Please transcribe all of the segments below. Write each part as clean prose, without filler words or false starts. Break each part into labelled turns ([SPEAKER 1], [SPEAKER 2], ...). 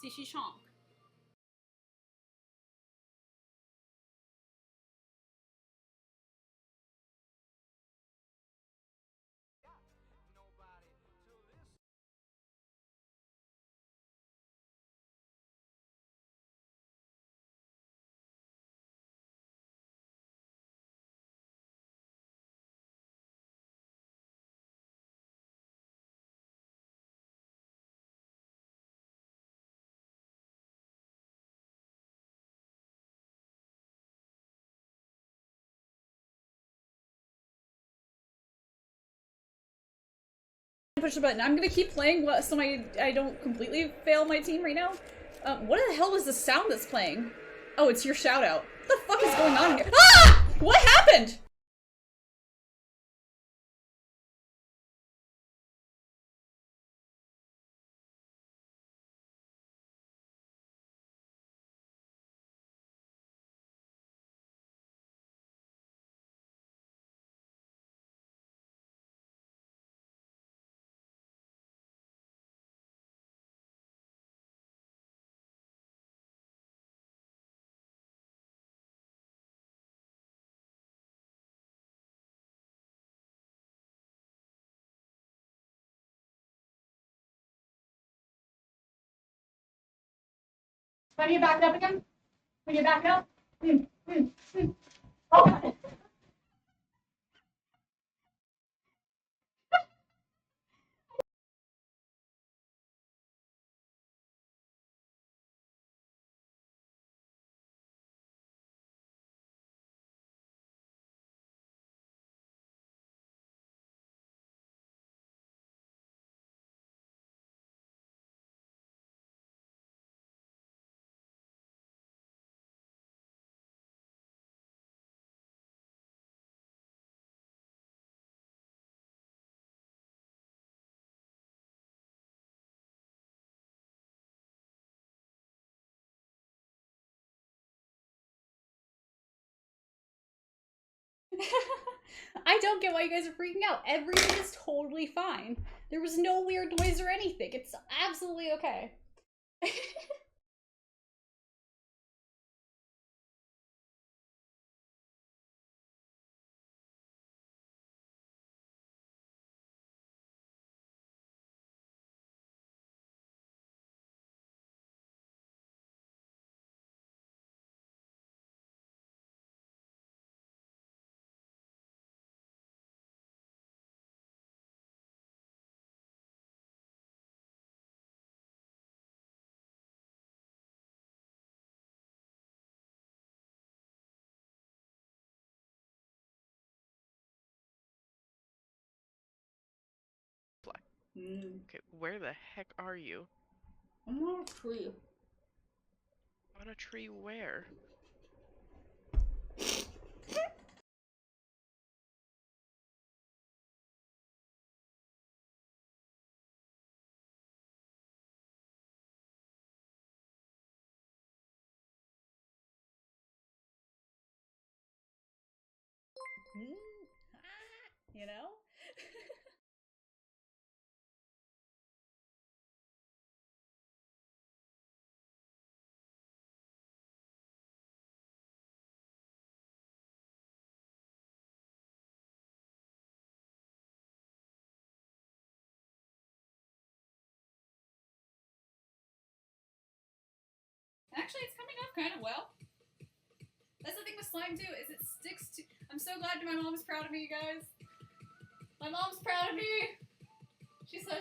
[SPEAKER 1] See, she's Shonk. Push the button. I'm gonna keep playing so I don't completely fail my team right now. What the hell is the sound that's playing? Oh, it's your shout out. What the fuck is going on here? Ah! What happened? When you back up again? When you back up? Oh. I don't get why you guys are freaking out. Everything is totally fine. There was no weird noise or anything. It's absolutely okay.
[SPEAKER 2] Okay, where the heck are you?
[SPEAKER 1] I'm on a tree.
[SPEAKER 2] On a tree where?
[SPEAKER 1] You know? Actually, it's coming off kind of well. That's the thing with slime too, is it sticks to. I'm so glad my mom's proud of me, you guys. My mom's proud of me. She said.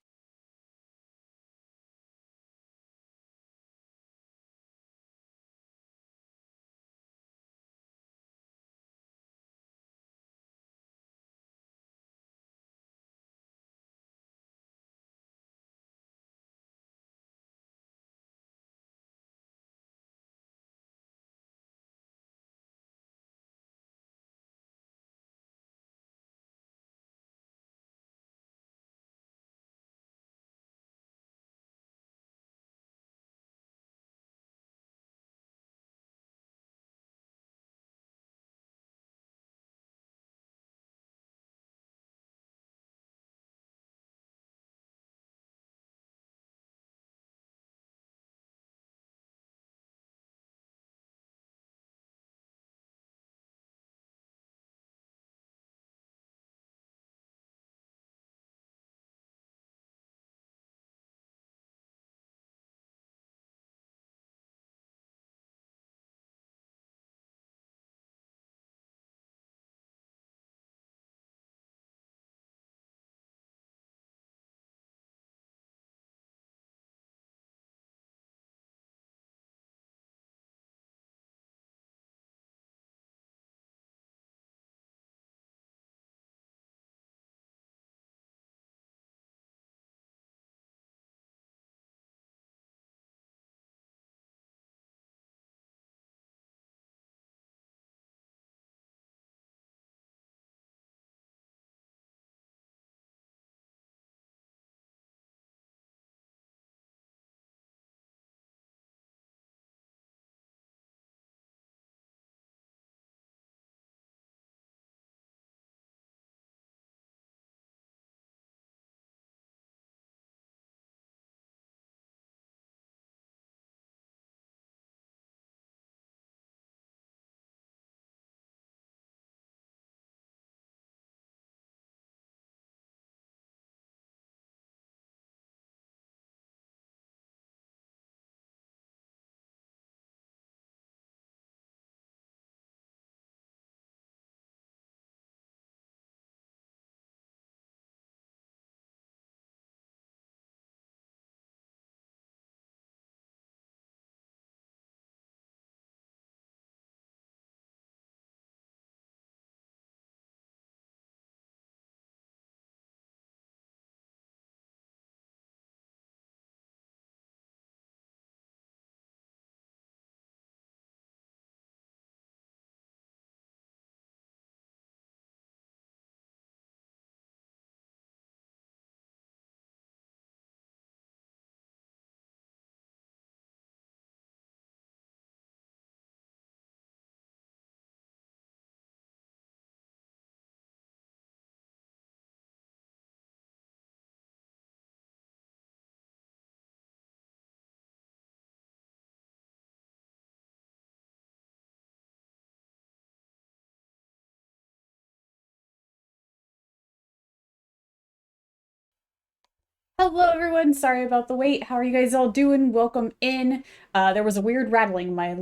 [SPEAKER 1] Hello everyone, sorry about the wait. How are you guys all doing? Welcome in. There was a weird rattling in my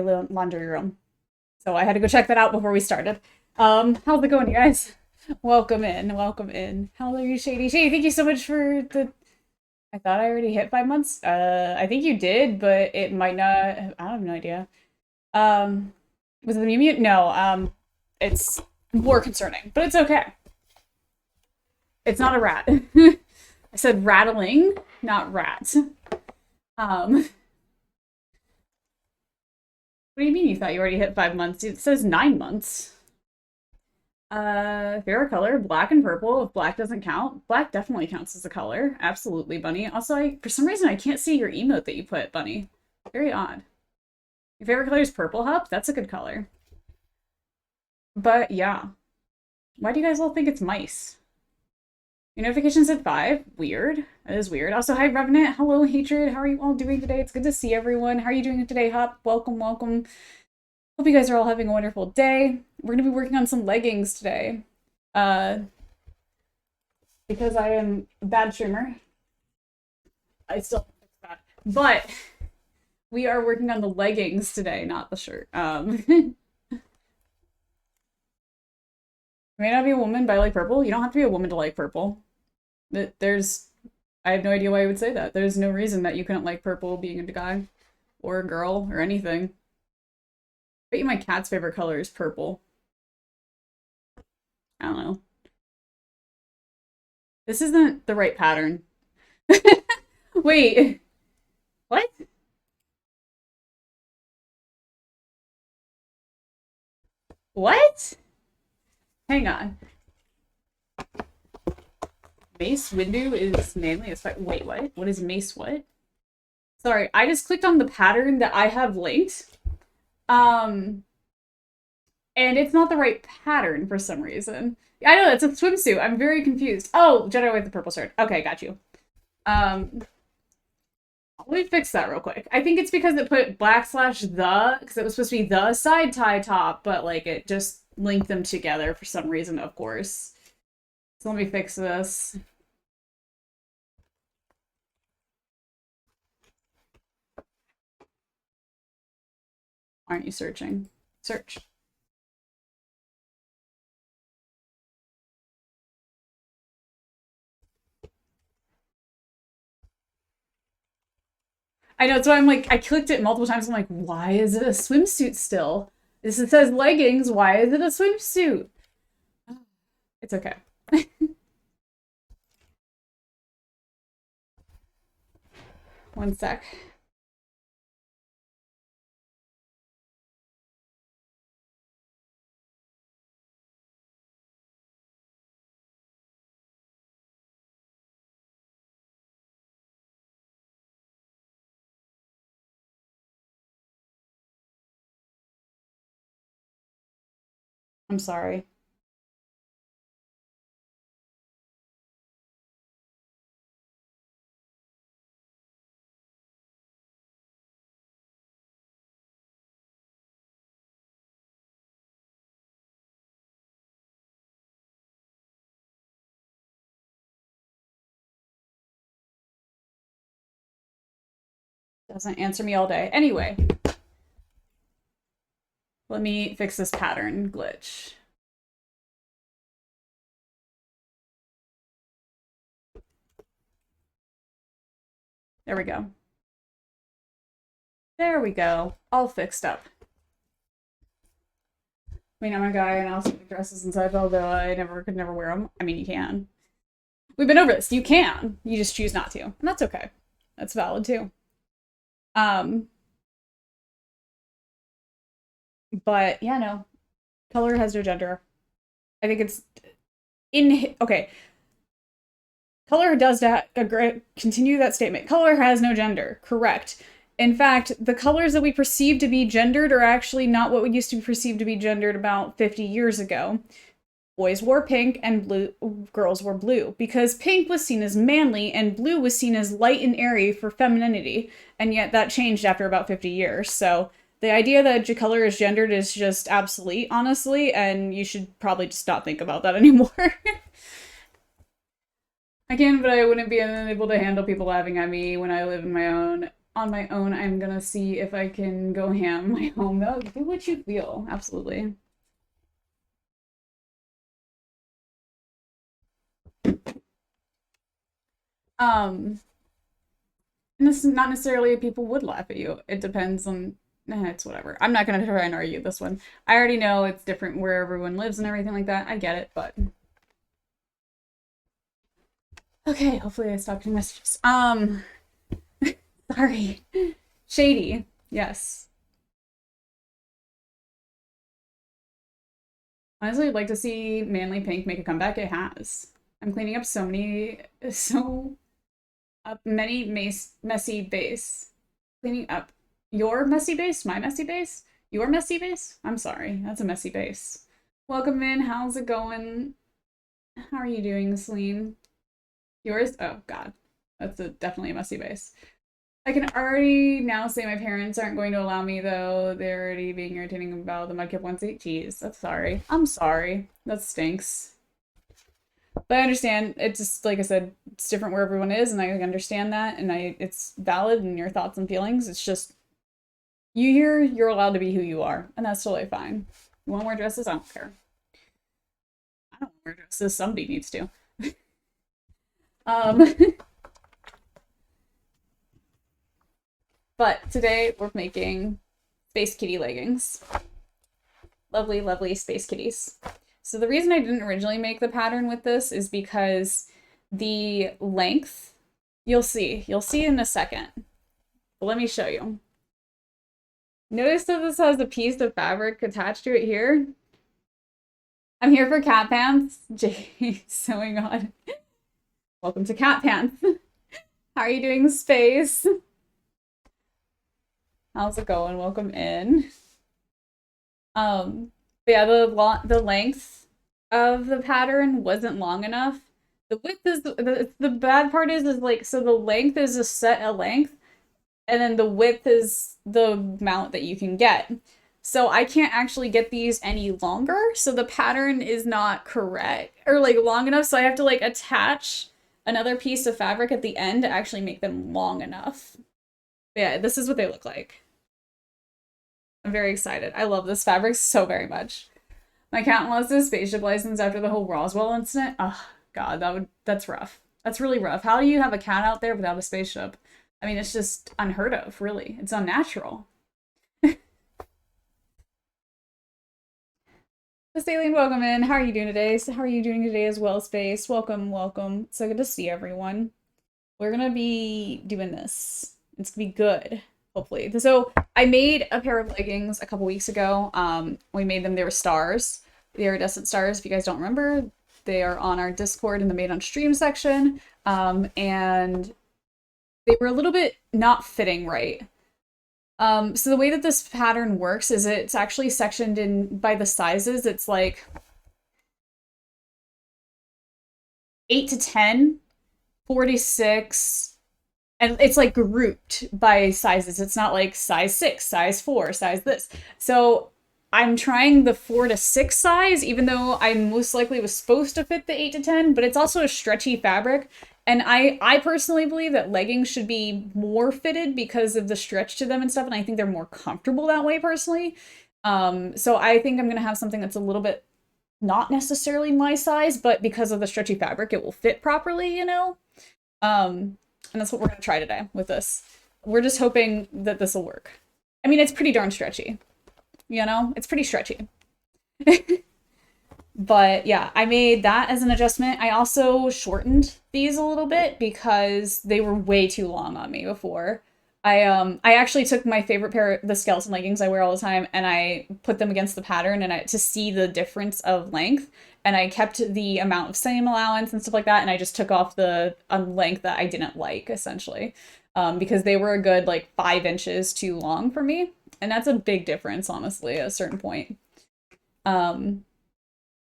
[SPEAKER 1] laundry room, so I had to go check that out before we started. How's it going, you guys? Welcome in, welcome in. How are you, Shady? Shady, thank you so much for the... I thought I already hit 5 months. I think you did, but it might not... I have no idea. Was it the Mew? No, it's more concerning, but it's okay. It's not a rat. I said rattling, not rat. What do you mean you thought you already hit 5 months? It says 9 months. Favorite color, black and purple. If black doesn't count, black definitely counts as a color. Absolutely, Bunny. Also, for some reason, I can't see your emote that you put, Bunny. Very odd. Your favorite color is purple, Hup? That's a good color. But yeah. Why do you guys all think it's mice? Your notification said 5. Weird. That is weird. Also, hi, Revenant. Hello, Hatred. How are you all doing today? It's good to see everyone. How are you doing today, Hop? Welcome, welcome. Hope you guys are all having a wonderful day. We're going to be working on some leggings today. Because I am a bad streamer. I still think it's bad. But we are working on the leggings today, not the shirt. You may not be a woman, but I like purple. You don't have to be a woman to like purple. I have no idea why I would say that. There's no reason that you couldn't like purple being a guy or a girl or anything. I bet you my cat's favorite color is purple. I don't know. This isn't the right pattern. Wait. What? What? Hang on. Mace Windu is manly as fuck. Wait, what? What is Mace what? Sorry, I just clicked on the pattern that I have linked. And it's not the right pattern for some reason. I know, it's a swimsuit. I'm very confused. Oh, Jedi with the purple shirt. Okay, got you. Let me fix that real quick. I think it's because it put / the, because it was supposed to be the side tie top, but like it just linked them together for some reason, of course. So let me fix this. Aren't you searching? Search. I know, so I'm like, I clicked it multiple times. I'm like, why is it a swimsuit still? It says leggings. Why is it a swimsuit? It's okay. One sec. I'm sorry. Doesn't answer me all day. Anyway. Let me fix this pattern glitch. There we go. There we go. All fixed up. I mean, I'm a guy and I also make dresses inside, although I could never wear them. I mean, you can. We've been over this. You can. You just choose not to. And that's okay. That's valid too. But yeah, no. Color has no gender. I think it's okay. Color does continue that statement. Color has no gender. Correct. In fact, the colors that we perceive to be gendered are actually not what we used to perceive to be gendered about 50 years ago. Boys wore pink and girls wore blue, because pink was seen as manly and blue was seen as light and airy for femininity, and yet that changed after about 50 years. So the idea that your color is gendered is just obsolete, honestly, and you should probably just not think about that anymore. I can, but I wouldn't be able to handle people laughing at me when I live on my own. I'm gonna see if I can go ham my home. No, do what you feel. Absolutely. Um, and this is not necessarily if people would laugh at you. It depends on, it's whatever. I'm not gonna try and argue this one. I already know it's different where everyone lives and everything like that. I get it, but okay, hopefully I stopped getting messages. Sorry. Shady. Yes. Honestly, I'd like to see Manly Pink make a comeback. It has. I'm cleaning up so many messy base. Cleaning up your messy base, my messy base, your messy base. I'm sorry, that's a messy base. Welcome in. How's it going? How are you doing, Celine? Yours? Oh God, that's definitely a messy base. I can already now say my parents aren't going to allow me though. They're already being irritating about the Mudkip 1-8. Jeez, that's sorry. I'm sorry. That stinks. But I understand. It's just like I said, it's different where everyone is, and I understand that, and it's valid in your thoughts and feelings. It's just you here, you're allowed to be who you are, and that's totally fine. You want to wear dresses? I don't care. I don't wear dresses. Somebody needs to. um, but today we're making Space Kitty leggings. Lovely, lovely Space Kitties. So the reason I didn't originally make the pattern with this is because the length, you'll see in a second. But let me show you. Notice that this has a piece of fabric attached to it here. I'm here for cat pants. Jay sewing on. Welcome to cat pants. How are you doing, Space? How's it going? Welcome in. But yeah, the length of the pattern wasn't long enough. The width is the bad part is like, so the length is a set length, and then the width is the amount that you can get. So I can't actually get these any longer, so the pattern is not correct or like long enough, so I have to like attach another piece of fabric at the end to actually make them long enough. But yeah, this is what they look like. I'm very excited. I love this fabric so very much. My cat lost his spaceship license after the whole Roswell incident. Oh God, that's rough. That's really rough. How do you have a cat out there without a spaceship? I mean, it's just unheard of, really. It's unnatural. Alien, welcome in. How are you doing today? So how are you doing today as well, Space? Welcome, welcome. So good to see everyone. We're gonna be doing this. It's gonna be good, hopefully. So I made a pair of leggings a couple weeks ago. We made them, they were stars. The iridescent stars, if you guys don't remember. They are on our Discord in the Made on Stream section. And they were a little bit not fitting right. So the way that this pattern works is it's actually sectioned in by the sizes. It's like 8 to 10, 4 to 6, and it's like grouped by sizes. It's not like size 6, size 4, size this. So I'm trying the 4 to 6 size, even though I most likely was supposed to fit the 8 to 10, but it's also a stretchy fabric. And I personally believe that leggings should be more fitted because of the stretch to them and stuff, and I think they're more comfortable that way personally. So I think I'm gonna have something that's a little bit not necessarily my size, but because of the stretchy fabric, it will fit properly, you know? And that's what we're gonna try today with this. We're just hoping that this will work. I mean, it's pretty darn stretchy, you know? It's pretty stretchy. But yeah, I made that as an adjustment. I also shortened these a little bit because they were way too long on me before. I actually took my favorite pair, the skeleton leggings I wear all the time, and I put them against the pattern and to see the difference of length. And I kept the amount of seam allowance and stuff like that, and I just took off the length that I didn't like, essentially. Because they were a good like 5 inches too long for me. And that's a big difference, honestly, at a certain point.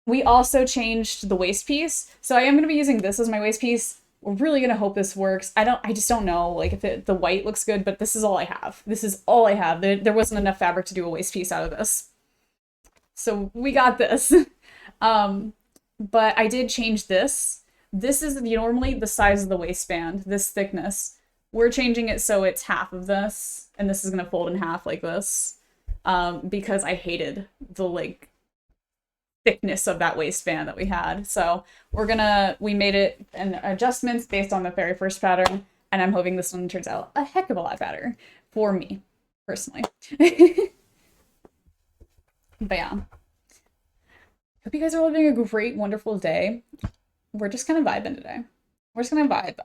[SPEAKER 1] We also changed the waist piece. So I am going to be using this as my waist piece. We're really going to hope this works. I just don't know like if the white looks good, but this is all I have. This is all I have. There wasn't enough fabric to do a waist piece out of this. So we got this. But I did change this. this is normally the size of the waistband, this thickness. We're changing it so it's half of this, and this is gonna fold in half like this, because I hated the like thickness of that waistband that we had. So we made it an adjustments based on the very first pattern, and I'm hoping this one turns out a heck of a lot better for me personally. But yeah, hope you guys are living a great, wonderful day. We're just kind of vibing today. We're just gonna vibe.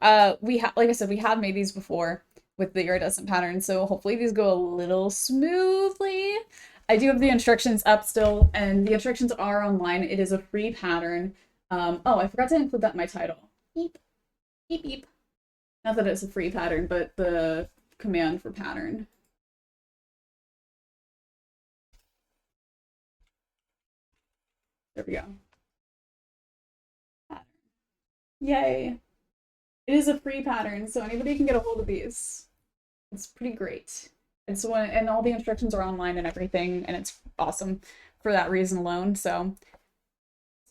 [SPEAKER 1] Like I said, we have made these before with the iridescent pattern, so hopefully these go a little smoothly. I do have the instructions up still, and the instructions are online. It is a free pattern. Oh, I forgot to include that in my title. Beep, beep, beep. Not that it's a free pattern, but the command for pattern. There we go. Pattern. Yay. It is a free pattern, so anybody can get a hold of these. It's pretty great. And all the instructions are online and everything, and it's awesome for that reason alone. So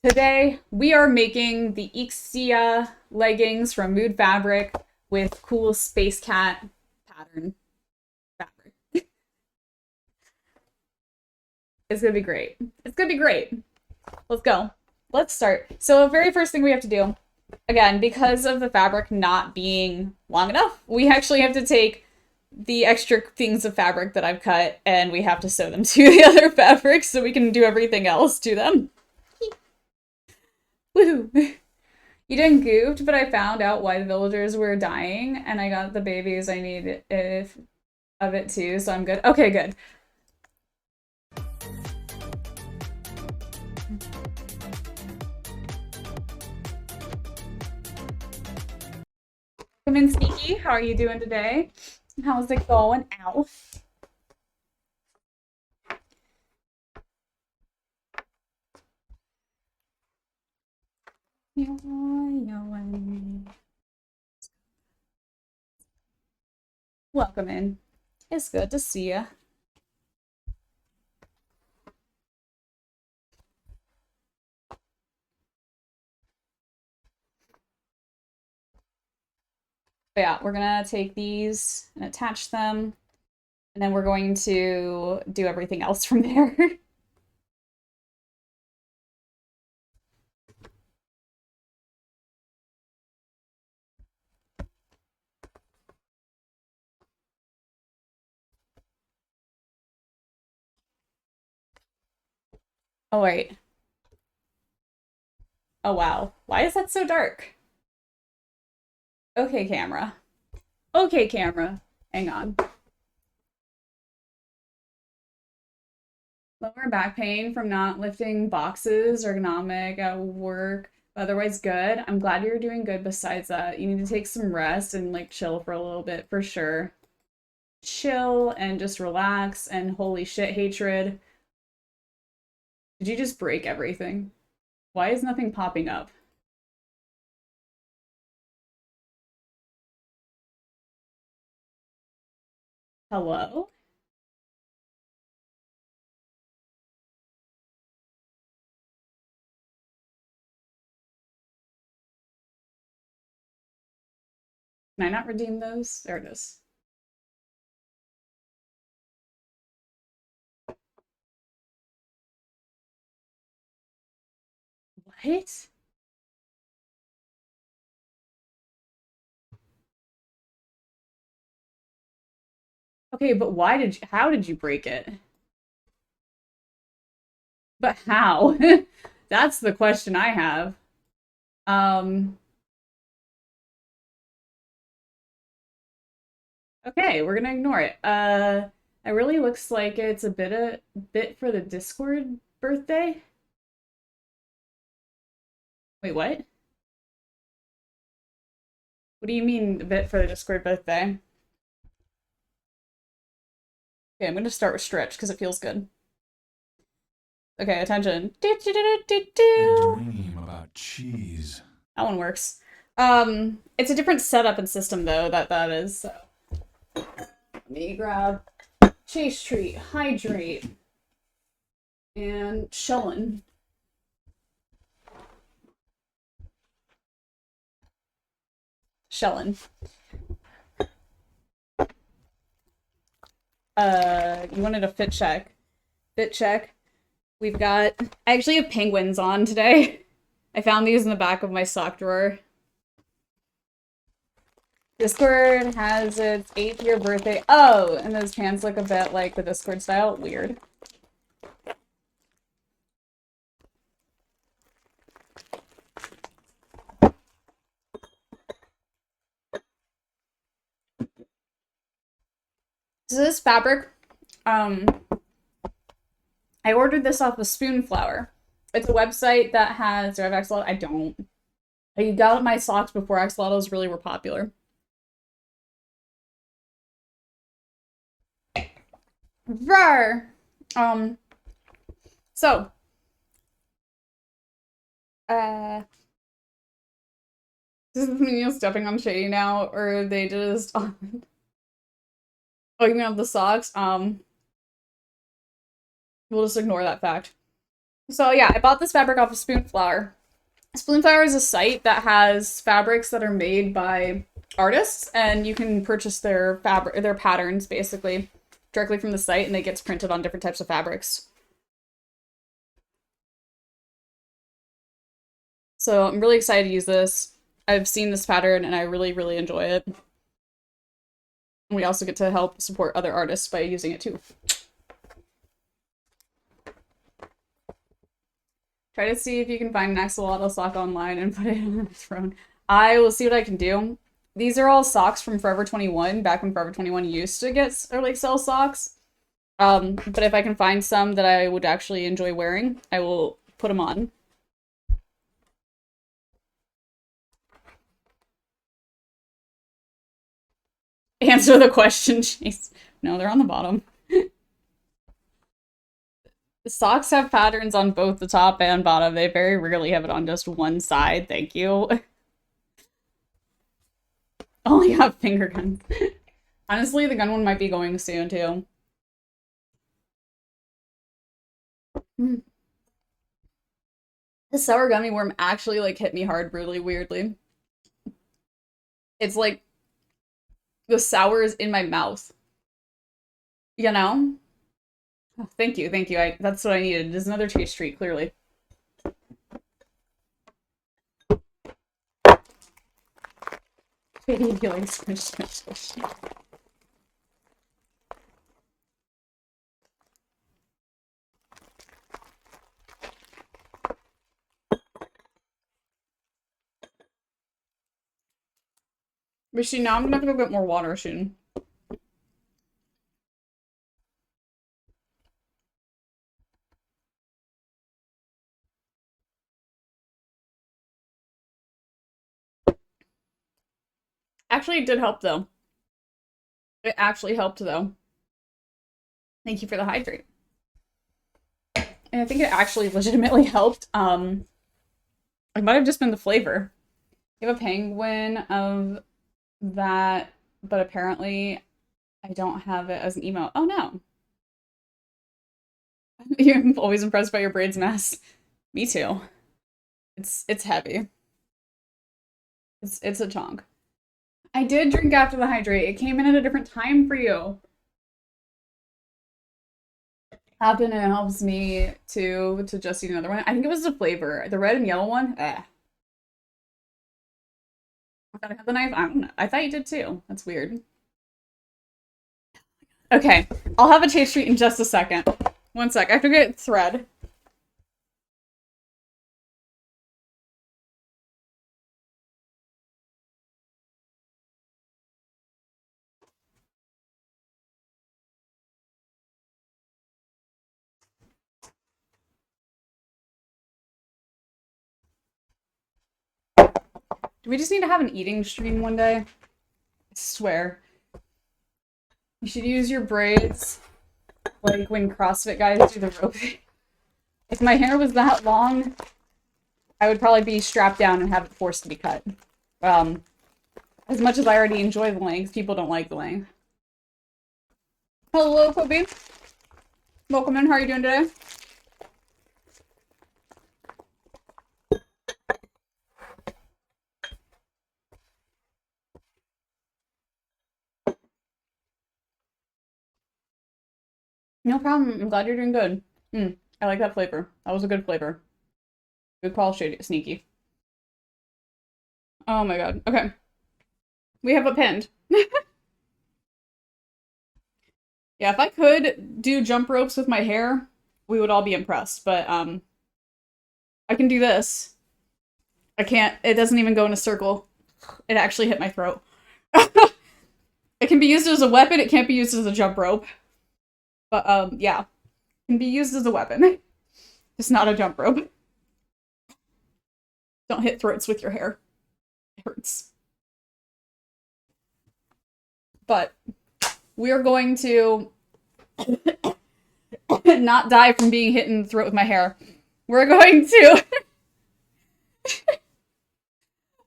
[SPEAKER 1] today we are making the Ixia leggings from Mood Fabric with cool Space Cat pattern fabric. It's gonna be great. It's gonna be great. Let's go. Let's start. So the very first thing we have to do, again, because of the fabric not being long enough, we actually have to take the extra things of fabric that I've cut and we have to sew them to the other fabrics so we can do everything else to them. Woohoo! You didn't goofed, but I found out why the villagers were dying and I got the babies I need of it too, so I'm good. Okay, good. Come in, Sneaky. How are you doing today? How's it going? Ow. Welcome in. It's good to see you. But yeah, we're gonna take these and attach them, and then we're going to do everything else from there. Oh, wait. Oh, wow. Why is that so dark? Okay, camera. Okay, camera. Hang on. Lower back pain from not lifting boxes, ergonomic at work. Otherwise good. I'm glad you're doing good besides that. You need to take some rest and like chill for a little bit for sure. Chill and just relax and holy shit, hatred. Did you just break everything? Why is nothing popping up? Hello? Can I not redeem those? There it is. What? Okay, but how did you break it? But how? That's the question I have. Um, okay, we're gonna ignore it. It really looks like it's a bit for the Discord birthday. Wait, what? What do you mean a bit for the Discord birthday? Okay, I'm gonna start with stretch because it feels good. Okay, attention.
[SPEAKER 3] A dream about cheese.
[SPEAKER 1] That one works. It's a different setup and system though, that is. So. Let me grab Chase Treat, Hydrate, and Chillin'. Shellin. You wanted a fit check. Fit check. We've got... I actually have penguins on today. I found these in the back of my sock drawer. Discord has its 8th year birthday. Oh, and those pants look a bit like the Discord style. Weird. So this fabric, I ordered this off of Spoonflower. It's a website that has, do I have axolotl? I don't. I got my socks before axolotls really were popular. Rawr! So, this is me stepping on Shady now, or they just, oh, you mean on the socks? We'll just ignore that fact. So yeah, I bought this fabric off of Spoonflower. Spoonflower is a site that has fabrics that are made by artists, and you can purchase their patterns, basically, directly from the site, and it gets printed on different types of fabrics. So I'm really excited to use this. I've seen this pattern, and I really, really enjoy it. We also get to help support other artists by using it too. Try to see if you can find an axolotl sock online and put it on the throne. I will see what I can do. These are all socks from Forever 21, back when Forever 21 used to get or like sell socks. But if I can find some that I would actually enjoy wearing, I will put them on. Answer the question, Chase. No, they're on the bottom. The socks have patterns on both the top and bottom. They very rarely have it on just one side. Thank you. Only have finger guns. Honestly, the gun one might be going soon, too. The sour gummy worm actually, like, hit me hard really weirdly. It's like the sour is in my mouth. You know? Oh, thank you, thank you. That's what I needed. There's another chase treat, clearly. Feeling squish, squish, squish. But see, now I'm gonna have to go get more water soon. Actually, it did help, though. It actually helped, though. Thank you for the hydrate. And I think it actually legitimately helped. It might have just been the flavor. You have a penguin of that, but apparently I don't have it as an emote. Oh, no. You're always impressed by your braids mess. Me too. It's heavy. It's a chunk. I did drink after the hydrate. It came in at a different time for you. Happen and it helps me to just eat another one. I think it was the flavor. The red and yellow one, I thought I had the knife. I don't know. I thought you did too. That's weird. Okay, I'll have a chase treat in just a second. One sec. I have to get thread. Do we just need to have an eating stream one day? I swear. You should use your braids like when CrossFit guys do the roping. If my hair was that long, I would probably be strapped down and have it forced to be cut. As much as I already enjoy the length, people don't like the length. Hello, Kobe. Welcome in. How are you doing today? No problem. I'm glad you're doing good. I like that flavor. That was a good flavor. Good call, Shady Sneaky. Oh my god. Okay. We have a pinned. Yeah, if I could do jump ropes with my hair, we would all be impressed. But I can do this. I can't. It doesn't even go in a circle. It actually hit my throat. It can be used as a weapon. It can't be used as a jump rope. But yeah, it can be used as a weapon. Just not a jump rope. Don't hit throats with your hair. It hurts. But we are going to not die from being hit in the throat with my hair. We're going to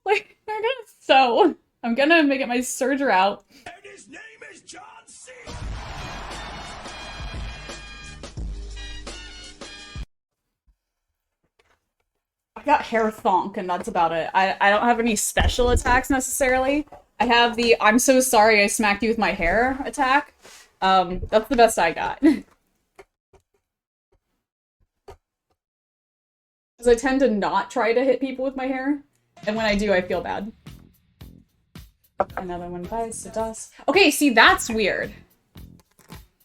[SPEAKER 1] like we're gonna sew. I'm gonna make it my serger out.
[SPEAKER 3] And his name is John C.
[SPEAKER 1] I got hair thonk, and that's about it. I don't have any special attacks necessarily. I have the I'm so sorry I smacked you with my hair attack. That's the best I got. Because I tend to not try to hit people with my hair, and when I do, I feel bad. Another one bites the dust. Okay, see, that's weird.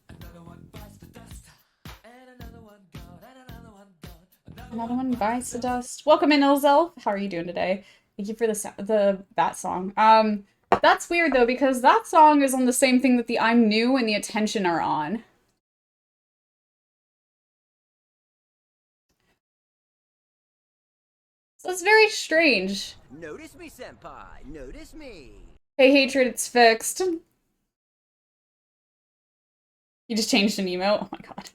[SPEAKER 1] Another one bites the dust. Welcome in, Ilzelf. How are you doing today? Thank you for that song. That's weird though, because that song is on the same thing that the I'm New and the Attention are on. So it's very strange.
[SPEAKER 4] Notice me, senpai. Notice me.
[SPEAKER 1] Hey, Hatred, it's fixed. You just changed an emote? Oh my god.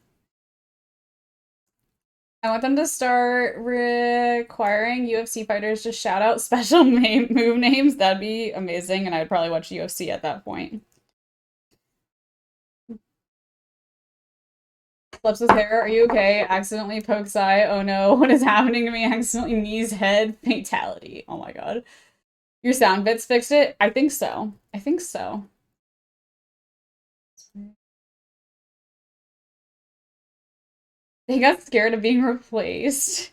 [SPEAKER 1] I want them to start requiring UFC fighters to shout out special move names. That'd be amazing, and I'd probably watch UFC at that point. Flips his hair. Are you okay? Accidentally pokes eye. Oh no, what is happening to me? Accidentally knees head. Fatality. Oh my god. Your sound bits fixed it? I think so. I think so. They got scared of being replaced.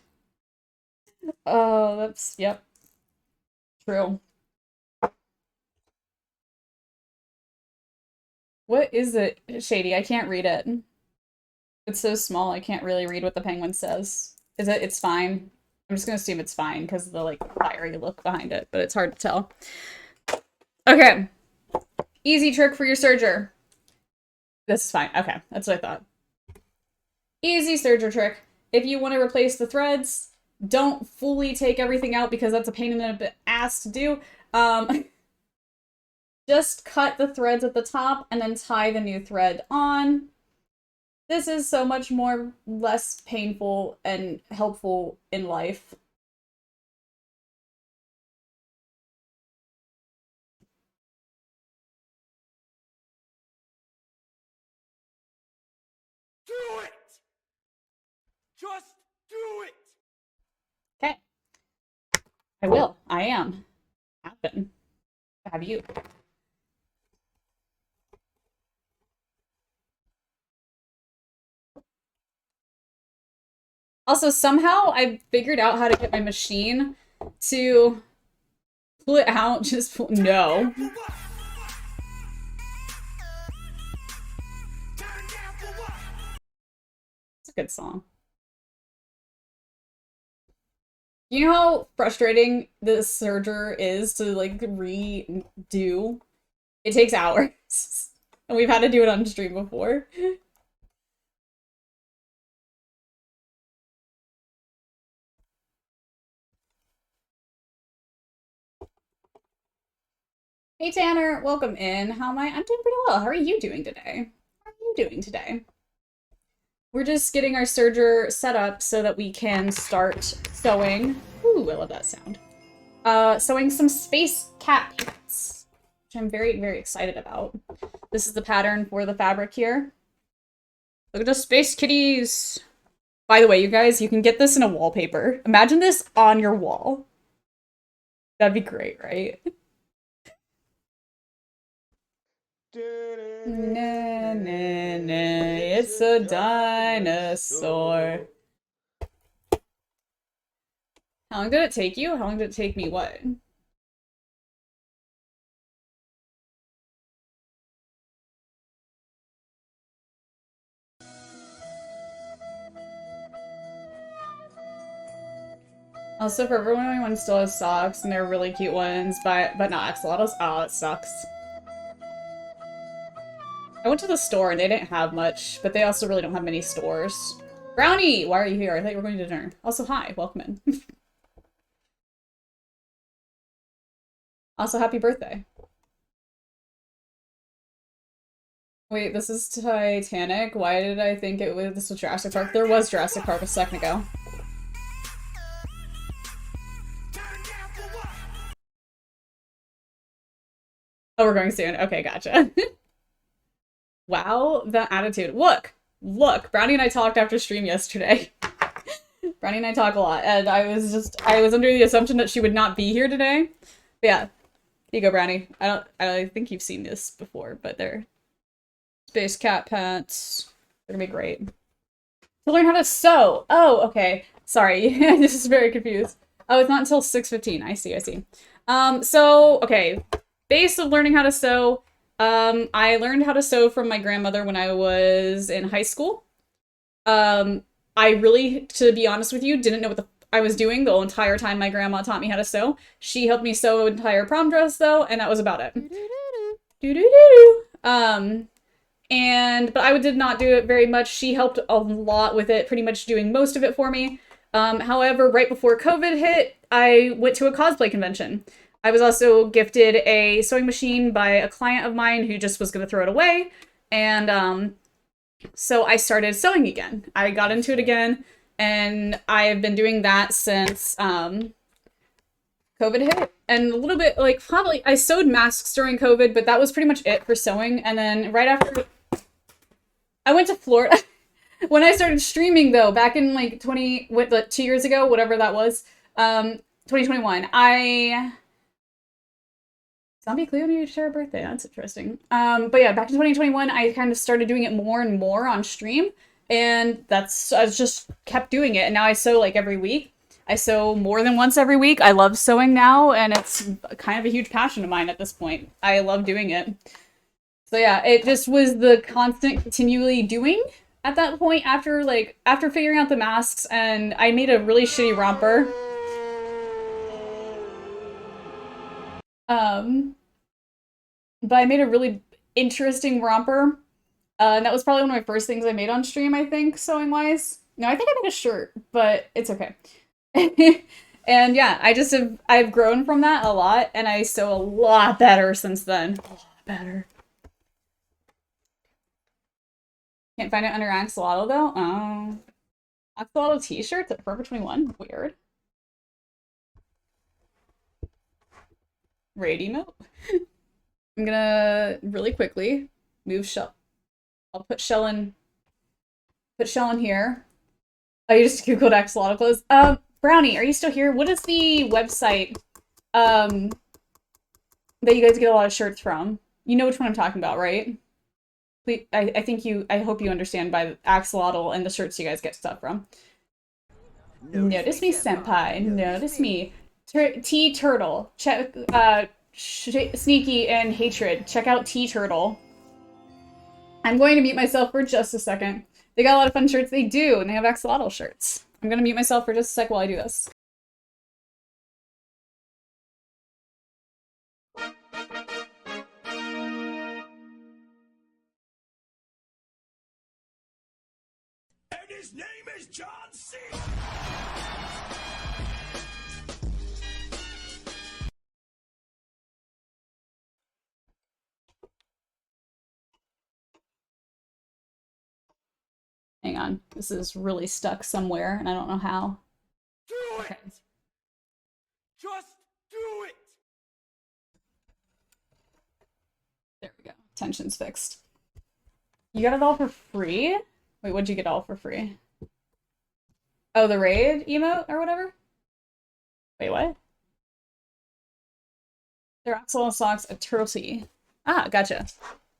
[SPEAKER 1] Oh, that's, yep. True. What is it, Shady? I can't read it. It's so small, I can't really read what the penguin says. Is it? It's fine. I'm just gonna assume it's fine because of the, like, fiery look behind it, but it's hard to tell. Okay. Easy trick for your serger. This is fine. Okay, that's what I thought. Easy serger trick. If you want to replace the threads, don't fully take everything out because that's a pain in the ass to do. Just cut the threads at the top and then tie the new thread on. This is so much more less painful and helpful in life.
[SPEAKER 4] Do it! Just do it!
[SPEAKER 1] Okay. I will. I am. Happen. Have you. Also, somehow I figured out how to get my machine to pull it out. Just pull. No. It's a good song. You know how frustrating this serger is to, like, redo? It takes hours. And we've had to do it on stream before. Hey Tanner, welcome in. How am I? I'm doing pretty well. How are you doing today? How are you doing today? We're just getting our serger set up so that we can start sewing. Ooh, I love that sound. Sewing some space cat pants, which I'm very, very excited about. This is the pattern for the fabric here. Look at the space kitties. By the way, you guys, you can get this in a wallpaper. Imagine this on your wall. That'd be great, right? Na, na, na, it's a dinosaur. How long did it take you? How long did it take me? What? Also, for everyone still has socks, and they're really cute ones, but not axolotls. Oh, it sucks. I went to the store and they didn't have much, but they also really don't have many stores. Brownie! Why are you here? I thought you were going to dinner. Also, hi. Welcome in. Also, happy birthday. Wait, this is Titanic? Why did I think this was Jurassic Park? There was Jurassic Park a second ago. Oh, we're going soon. Okay, gotcha. Wow, the attitude. Look! Brownie and I talked after stream yesterday. Brownie and I talk a lot, and I was under the assumption that she would not be here today. But yeah. Here you go, Brownie. I don't think you've seen this before, but they're space cat pants. They're gonna be great. To learn how to sew. Oh, okay. Sorry, this is very confused. Oh, it's not until 6:15. I see. So, okay. Base of learning how to sew. I learned how to sew from my grandmother when I was in high school. I really, to be honest with you, didn't know what I was doing the whole entire time my grandma taught me how to sew. She helped me sew an entire prom dress, though, and that was about it. But I did not do it very much. She helped a lot with it, pretty much doing most of it for me. However, right before COVID hit, I went to a cosplay convention. I was also gifted a sewing machine by a client of mine who just was going to throw it away. And so I started sewing again. I got into it again, and I've been doing that since COVID hit. And a little bit, like, probably, I sewed masks during COVID, but that was pretty much it for sewing. And then right after, I went to Florida. When I started streaming, though, back in, like, 2 years ago, whatever that was, 2021, Zombie Cleo needed to share a birthday. That's interesting. But yeah, back in 2021, I kind of started doing it more and more on stream. And I just kept doing it. And now I sew like every week. I sew more than once every week. I love sewing now. And it's kind of a huge passion of mine at this point. I love doing it. So yeah, it just was the constant continually doing at that point after figuring out the masks. And I made a really shitty romper. But I made a really interesting romper. And that was probably one of my first things I made on stream, I think, sewing-wise. No, I think I made a shirt, but it's okay. And yeah, I've grown from that a lot, and I sew a lot better since then. A lot better. Can't find it under Axolotl, though? Oh. Axolotl t-shirts at Forever 21? Weird. Raid emote? I'm gonna really quickly move Shell. I'll put Shell in here. Oh, you just googled axolotl clothes. Brownie, are you still here? What is the website that you guys get a lot of shirts from? You know which one I'm talking about, right? Please, I hope you understand by axolotl and the shirts you guys get stuff from. Notice me, senpai. Notice me. T-Turtle. Check, Sneaky and Hatred. Check out T-Turtle. I'm going to mute myself for just a second. They got a lot of fun shirts. They do, and they have axolotl shirts. I'm going to mute myself for just a sec while I do this.
[SPEAKER 3] And his name is John C.
[SPEAKER 1] Hang on. This is really stuck somewhere, and I don't know how.
[SPEAKER 4] Do it! Just do it!
[SPEAKER 1] There we go. Tension's fixed. You got it all for free? Wait, what'd you get all for free? Oh, the raid emote or whatever? Wait, what? They're axolotl socks, a turtle tee. Ah, gotcha.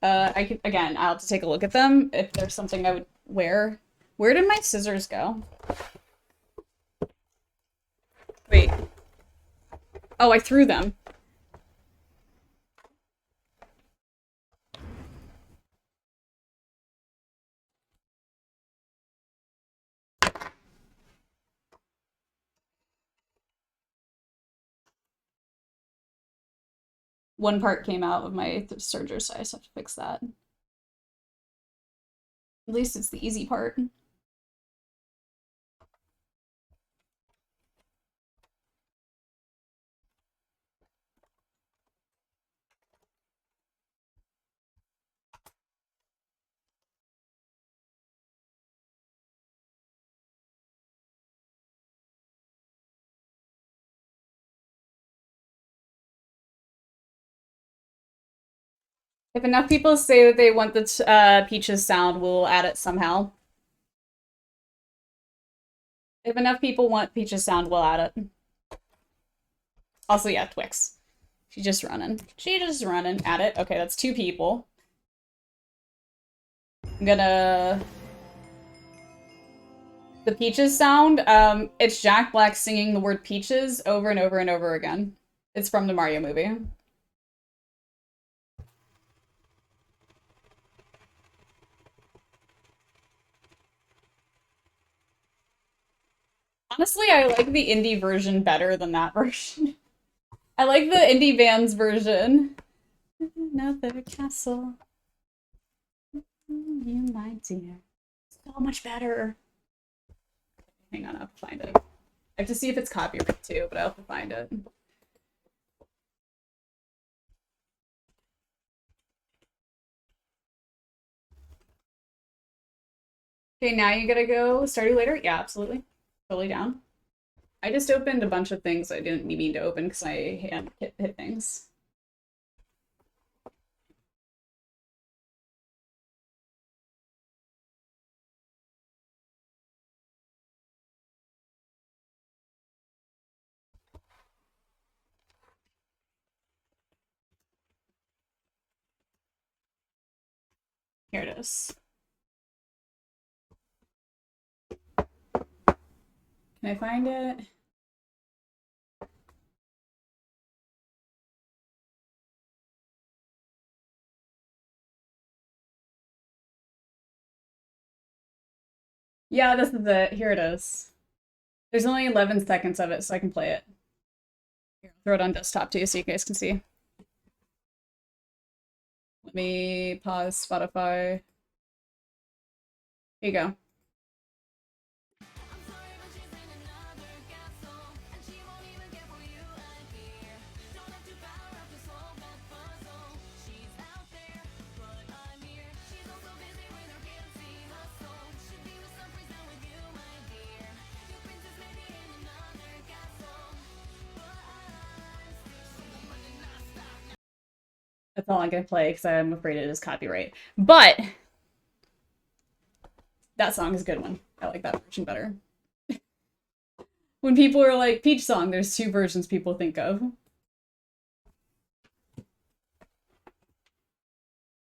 [SPEAKER 1] Again, I'll have to take a look at them if there's something I would wear. Where did my scissors go? Wait. Oh, I threw them. One part came out of my serger, so I just have to fix that. At least it's the easy part. If enough people say that they want the Peaches sound, we'll add it somehow. If enough people want Peaches sound, we'll add it. Also, yeah, Twix. She's just running. She's just running. Add it. Okay, that's 2 people. I'm gonna... The Peaches sound, it's Jack Black singing the word Peaches over and over and over again. It's from the Mario movie. Honestly, I like the indie version better than that version. I like the indie band's version. Another castle. You, my dear. So much better. Hang on, I'll have to find it. I have to see if it's copyright too, but I'll have to find it. Okay, now you gotta go Stardew later? Yeah, absolutely. Totally down. I just opened a bunch of things I didn't mean to open because I hand hit things. Here it is. Can I find it? Yeah, this is it. Here it is. There's only 11 seconds of it, so I can play it. Here, I'll throw it on desktop too, so you guys can see. Let me pause Spotify. Here you go. That's all I'm gonna play because I'm afraid it is copyright. But that song is a good one. I like that version better. When people are like, Peach song, there's 2 versions people think of.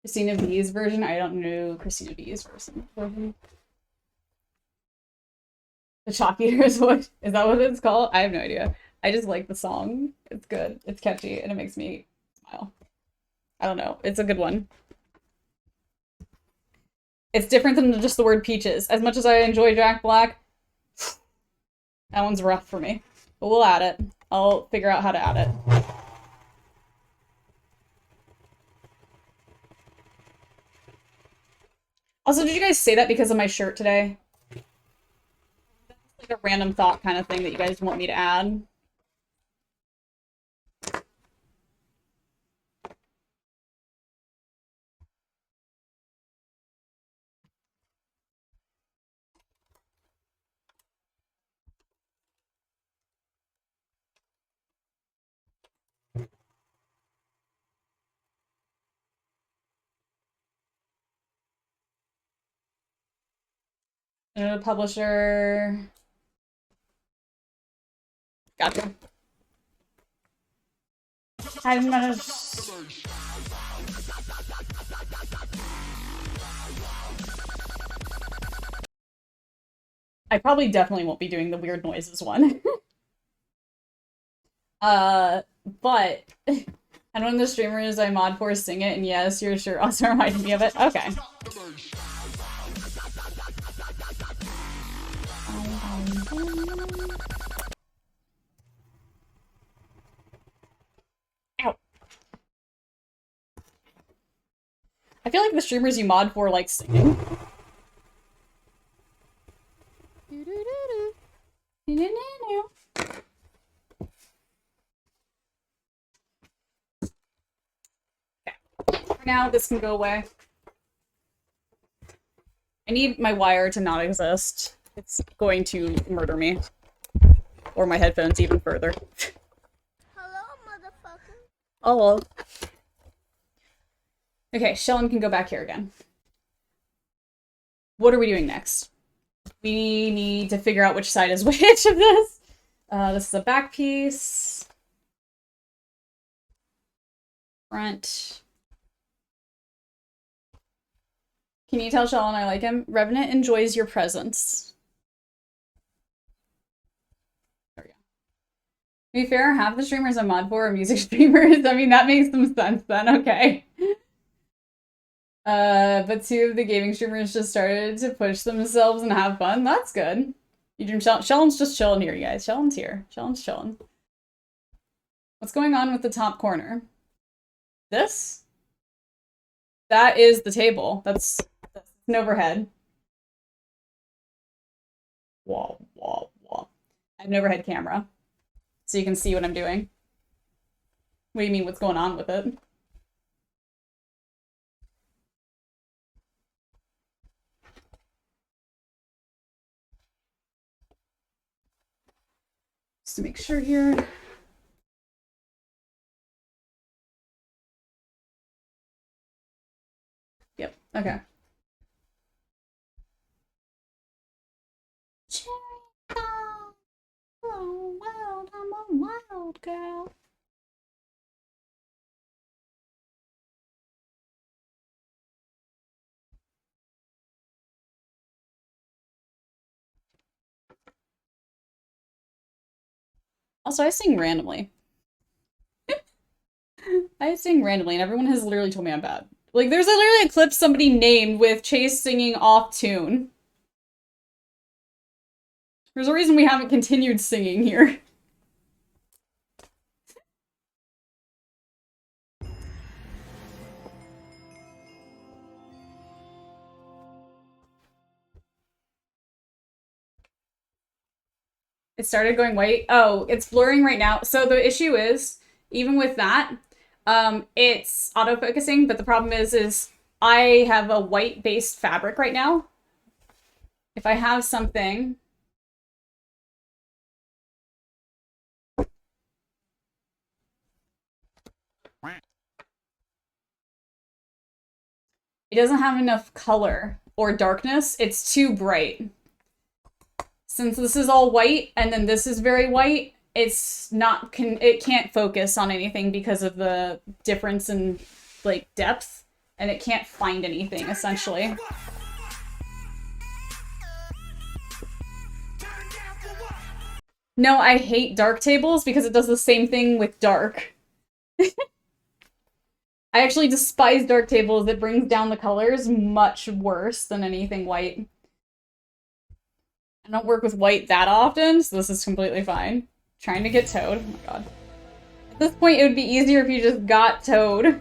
[SPEAKER 1] Christina V's version? I don't know Christina V's version. The Chalk Eater is what? Is that what it's called? I have no idea. I just like the song. It's good. It's catchy, and it makes me smile. I don't know. It's a good one. It's different than just the word Peaches. As much as I enjoy Jack Black, that one's rough for me. But we'll add it. I'll figure out how to add it. Also, did you guys say that because of my shirt today? That's like a random thought kind of thing that you guys want me to add. Publisher. Gotcha. I'm gonna... I probably definitely won't be doing the weird noises one. But and one of the streamers I mod for sing it, and yes, you're sure also reminded me of it. Okay. Ow. I feel like the streamers you mod for like singing. For now, this can go away. I need my wire to not exist. It's going to murder me. Or my headphones even further.
[SPEAKER 5] Hello, motherfucker.
[SPEAKER 1] Hello. Okay, Shellen can go back here again. What are we doing next? We need to figure out which side is which of this. This is a back piece. Front. Can you tell Shellen I like him? Revenant enjoys your presence. There we go. To be fair, half the streamers I'm mod for are music streamers. I mean, that makes some sense then. Okay. But two of the gaming streamers just started to push themselves and have fun. That's good. Shellen's just chilling here, you guys. Shellen's here. Shellen's chilling. What's going on with the top corner? This? That is the table. That's an overhead. Wah, wah, wah. I have an overhead camera, so you can see what I'm doing. What do you mean, what's going on with it? Just to make sure here. Yep, okay. Oh, wild, I'm a wild girl. Also, I sing randomly. I sing randomly, and everyone has literally told me I'm bad. Like, there's literally a clip somebody named with Chase singing off tune. There's a reason we haven't continued singing here. It started going white. Oh, it's blurring right now. So the issue is, even with that, it's autofocusing, but the problem is I have a white-based fabric right now. If I have something... It doesn't have enough color or darkness. It's too bright. Since this is all white and then this is very white, it's not it can't focus on anything because of the difference in like depth, and it can't find anything essentially. No, I hate dark tables because it does the same thing with dark. I actually despise dark tables. It brings down the colors much worse than anything white. I don't work with white that often, so this is completely fine. Trying to get Toad. Oh my god. At this point, it would be easier if you just got Toad.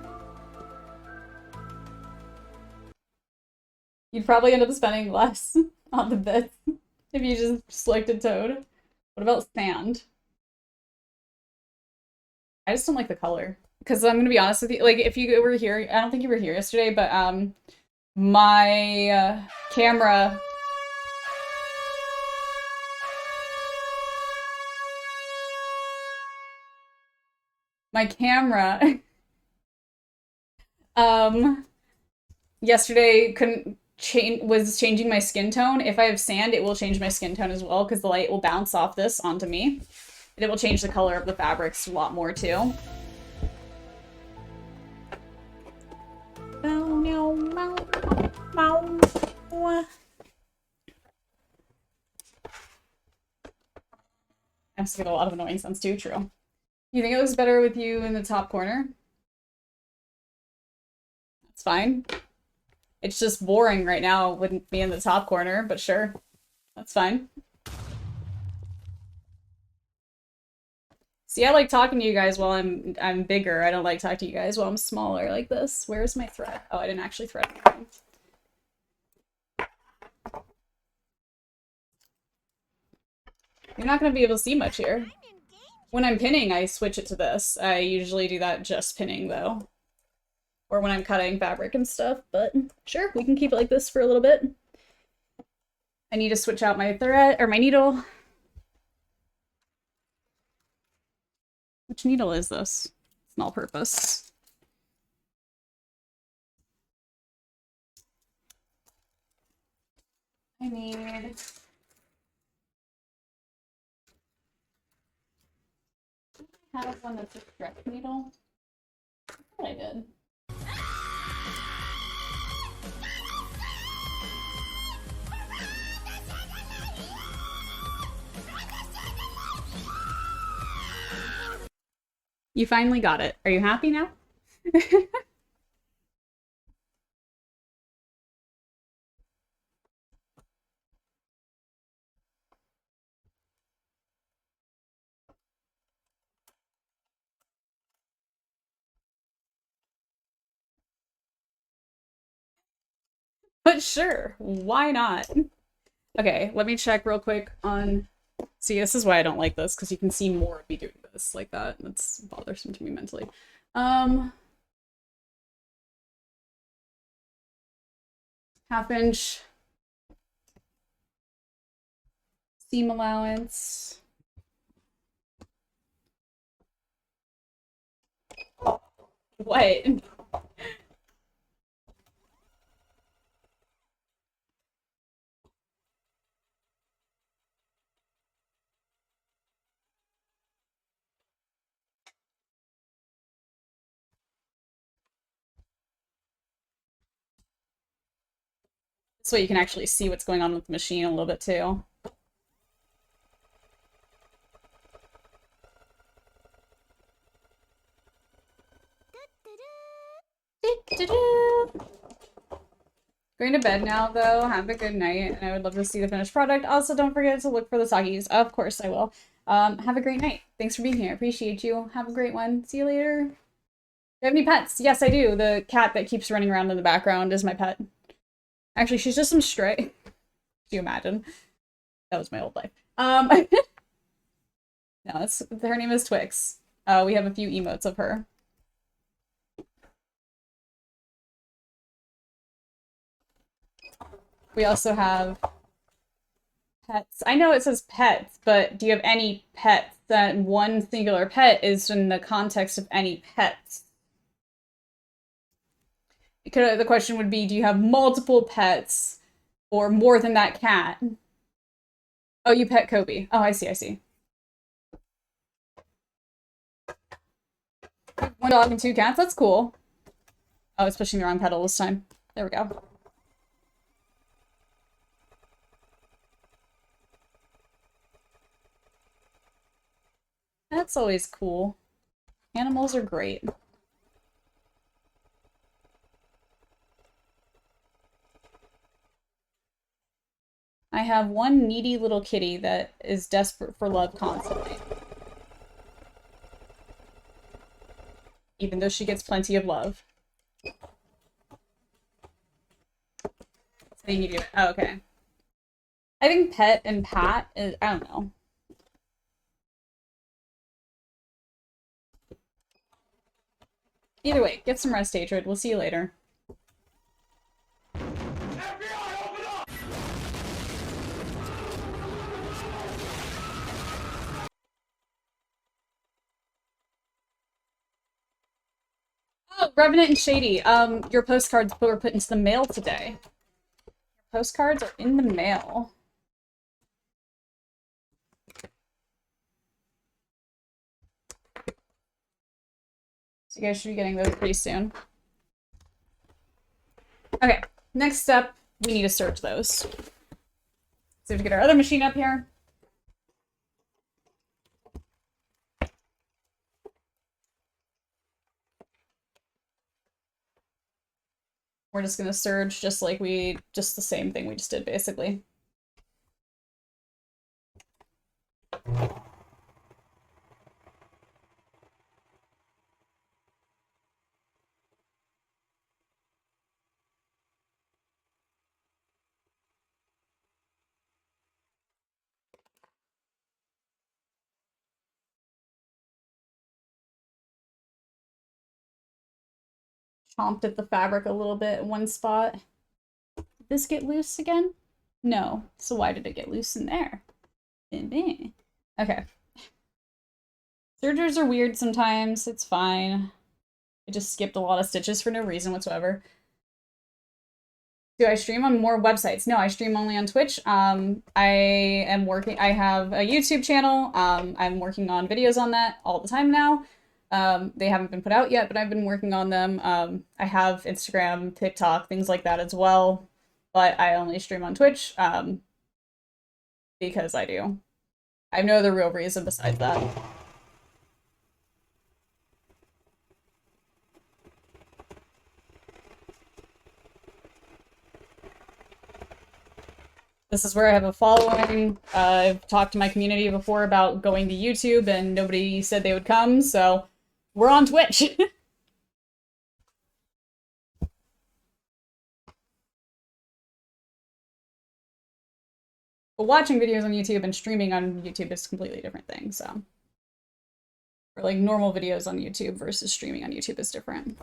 [SPEAKER 1] You'd probably end up spending less on the bits if you just selected Toad. What about sand? I just don't like the color. Because I'm gonna be honest with you, like, if you were here, I don't think you were here yesterday, but, my, camera... My camera, yesterday was changing my skin tone. If I have sand, it will change my skin tone as well, because the light will bounce off this onto me. And it will change the color of the fabrics a lot more, too. mess with a lot of annoying sounds too, true. You think it looks better with you in the top corner? That's fine. It's just boring right now, wouldn't be in the top corner, but sure. That's fine. See, I like talking to you guys while I'm bigger. I don't like talking to you guys while I'm smaller like this. Where's my thread? Oh, I didn't actually thread anything. You're not going to be able to see much here. When I'm pinning, I switch it to this. I usually do that just pinning, though. Or when I'm cutting fabric and stuff, but sure, we can keep it like this for a little bit. I need to switch out my thread, or my needle. Which needle is this? It's an all-purpose. I need... I have one that's a stretch needle. I thought I did. You finally got it. Are you happy now? But sure, why not? Okay, let me check real quick on... See, this is why I don't like this, because you can see more of me doing this like that. That's bothersome to me mentally. Half-inch seam allowance. What? This way you can actually see what's going on with the machine a little bit too. Going to bed now, though. Have a good night, and I would love to see the finished product. Also, don't forget to look for the Sakis. Of course I will. Have a great night. Thanks for being here. Appreciate you. Have a great one. See you later. Do you have any pets? Yes, I do. The cat that keeps running around in the background is my pet. Actually, she's just some stray. Do you imagine? That was my old life. No, her name is Twix. We have a few emotes of her. We also have pets. I know it says pets, but do you have any pets? That one singular pet is in the context of any pets. The question would be, do you have multiple pets or more than that cat? Oh, you pet Kobe. Oh, I see, I see. One dog and two cats? That's cool. Oh, it's pushing the wrong pedal this time. There we go. That's always cool. Animals are great. I have one needy little kitty that is desperate for love constantly. Even though she gets plenty of love. So you do it. Oh, okay. I think pet and pat is, I don't know. Either way, get some rest, Hatred. We'll see you later. Oh, Revenant and Shady, your postcards were put into the mail today. Your postcards are in the mail. So you guys should be getting those pretty soon. Okay, next step, we need to search those. So we have to get our other machine up here. We're just gonna surge just like just the same thing we just did, basically. Chomped at the fabric a little bit in one spot. Did this get loose again? No. So why did it get loose in there? Okay. Sergers are weird sometimes. It's fine. I just skipped a lot of stitches for no reason whatsoever. Do I stream on more websites? No, I stream only on Twitch. I have a YouTube channel. I'm working on videos on that all the time now. They haven't been put out yet, but I've been working on them. I have Instagram, TikTok, things like that as well. But I only stream on Twitch, because I do. I have no other real reason besides that. This is where I have a following. I've talked to my community before about going to YouTube, and nobody said they would come, so we're on Twitch. But watching videos on YouTube and streaming on YouTube is a completely different thing, so. Or like normal videos on YouTube versus streaming on YouTube is different.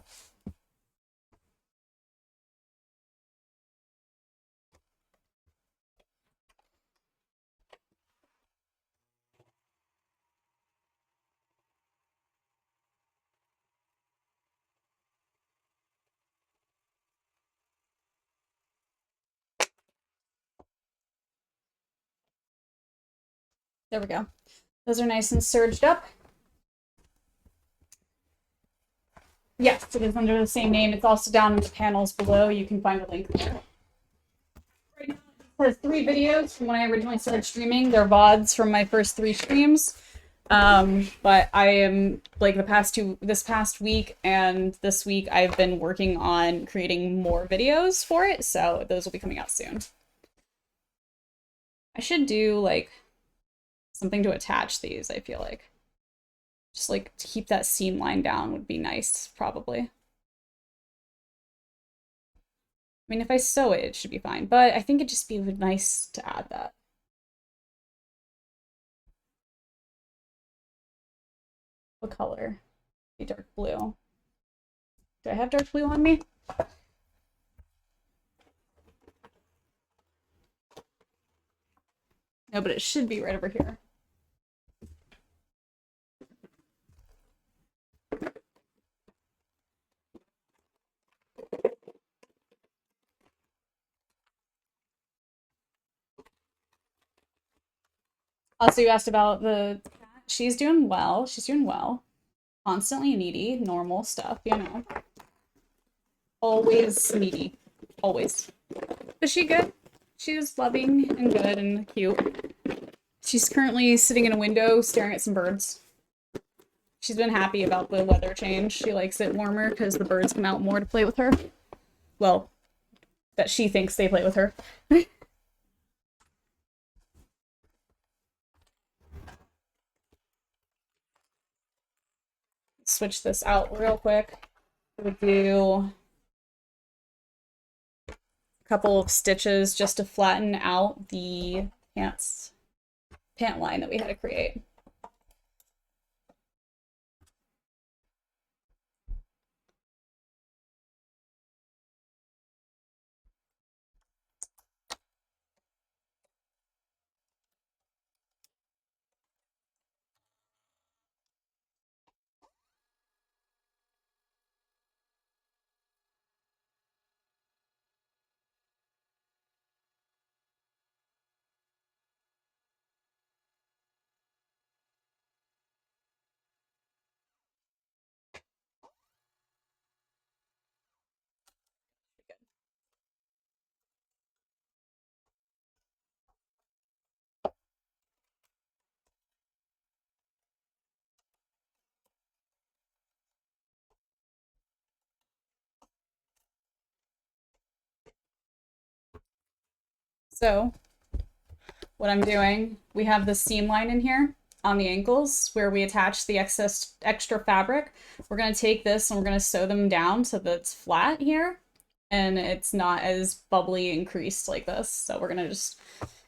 [SPEAKER 1] There we go. Those are nice and surged up. Yes, it is under the same name. It's also down in the panels below. You can find a link there. Right now it has 3 videos from when I originally started streaming. They're VODs from my first 3 streams. But I am, like, this past week and this week, I've been working on creating more videos for it, so those will be coming out soon. I should do, like, something to attach these, I feel like. Just, like, to keep that seam line down would be nice, probably. I mean, if I sew it, it should be fine, but I think it'd just be nice to add that. What color? A dark blue. Do I have dark blue on me? No, but it should be right over here. Also, you asked about the cat. She's doing well. She's doing well. Constantly needy, normal stuff, you know. Always needy. Always. Is she good? She's loving and good and cute. She's currently sitting in a window staring at some birds. She's been happy about the weather change. She likes it warmer because the birds come out more to play with her. Well, that she thinks they play with her. Switch this out real quick. We'll do a couple of stitches just to flatten out the pant line that we had to create. So what I'm doing, we have the seam line in here on the ankles where we attach the extra fabric. We're going to take this and we're going to sew them down so that it's flat here and it's not as bubbly and creased like this. So we're going to just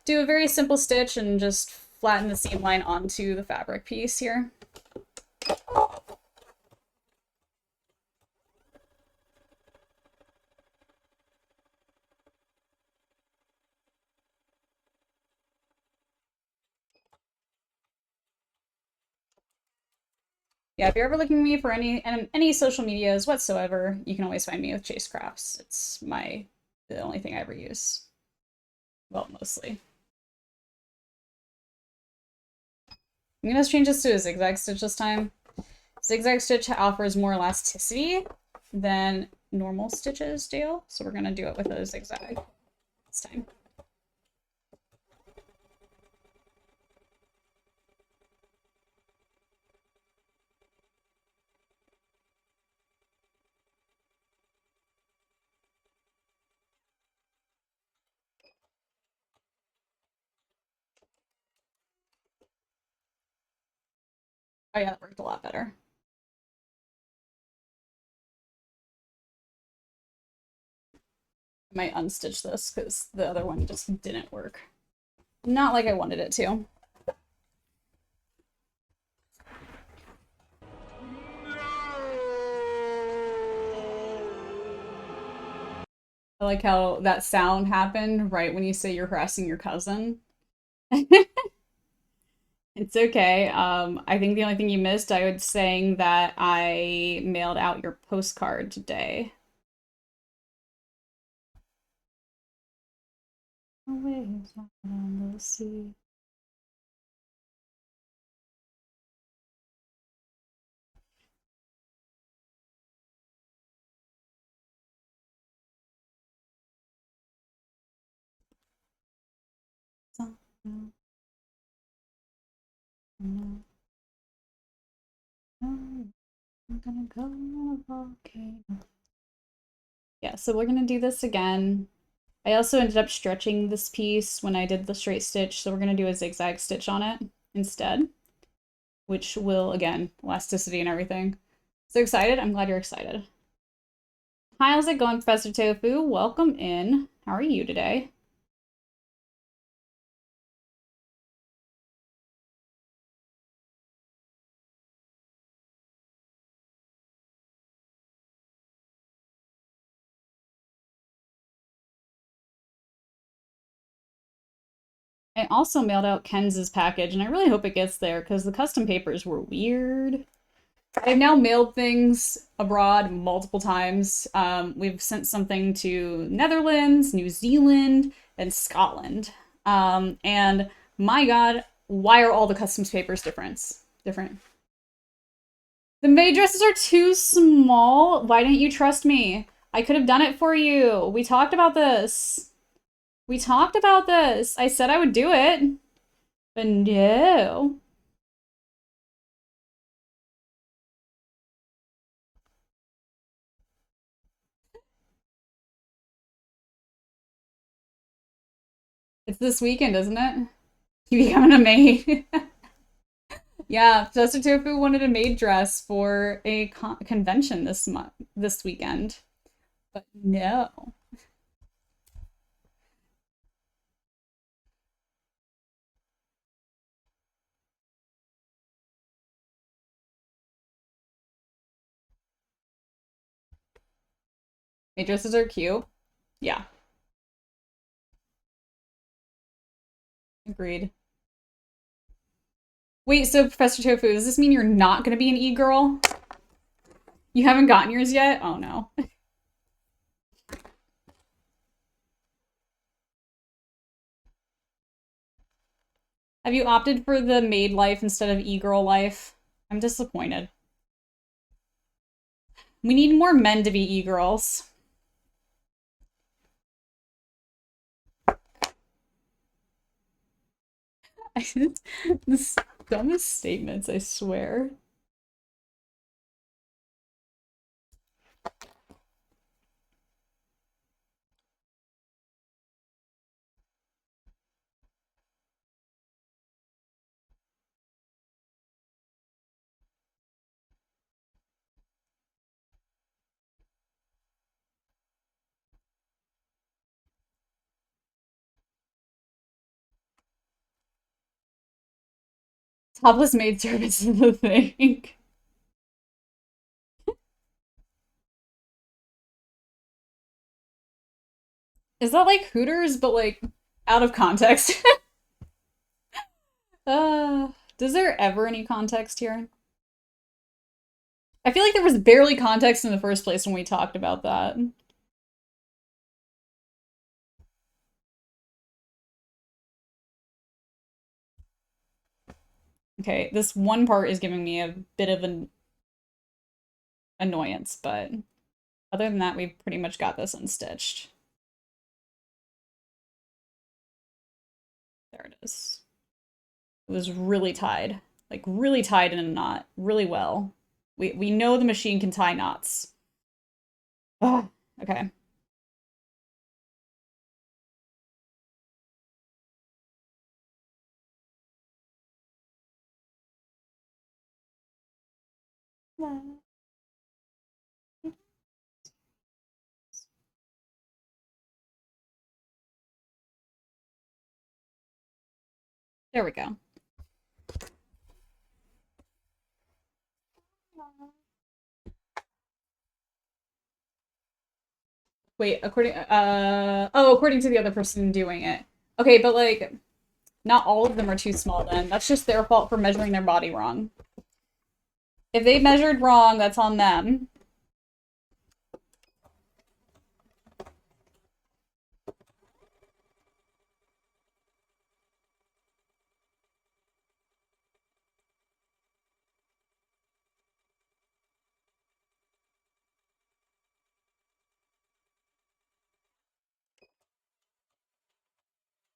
[SPEAKER 1] do a very simple stitch and just flatten the seam line onto the fabric piece here. Yeah, if you're ever looking at me for any social medias whatsoever, you can always find me with Chase Crafts. It's the only thing I ever use. Well, mostly. I'm gonna change this to a zigzag stitch this time. Zigzag stitch offers more elasticity than normal stitches do, so we're gonna do it with a zigzag this time. Oh yeah, that worked a lot better. I might unstitch this because the other one just didn't work. Not like I wanted it to. I like how that sound happened right when you say you're harassing your cousin. It's okay. I think the only thing you missed, I was saying that I mailed out your postcard today. Waves out on the sea. I'm gonna go on a volcano. Yeah, so we're gonna do this again. I also ended up stretching this piece when I did the straight stitch, so we're gonna do a zigzag stitch on it instead, which will, again, elasticity and everything. So excited? I'm glad you're excited. Hi, how's it going, Professor Tofu? Welcome in. How are you today? I also mailed out Kenz's package, and I really hope it gets there because the custom papers were weird. I've now mailed things abroad multiple times. We've sent something to Netherlands, New Zealand, and Scotland. And my God, why are all the customs papers different? The maid dresses are too small. Why didn't you trust me? I could have done it for you. We talked about this. We talked about this. I said I would do it. But no. It's this weekend, isn't it? You becoming a maid. Yeah, Jester Tofu wanted a maid dress for a convention this weekend. But no. Maid dresses are cute. Yeah. Agreed. Wait, so Professor Tofu, does this mean you're not gonna be an e-girl? You haven't gotten yours yet? Oh no. Have you opted for the maid life instead of e-girl life? I'm disappointed. We need more men to be e-girls. The dumbest statements, I swear. Topless maid service is a thing. Is that like Hooters, but like out of context? Does there ever any context here? I feel like there was barely context in the first place when we talked about that. Okay, this one part is giving me a bit of an annoyance, but other than that, we've pretty much got this unstitched. There it is. It was really tied. Like, really tied in a knot. Really well. We know the machine can tie knots. Ugh, okay. There we go. Wait, according to the other person doing it. Okay, but like, not all of them are too small then. That's just their fault for measuring their body wrong. If they measured wrong, that's on them.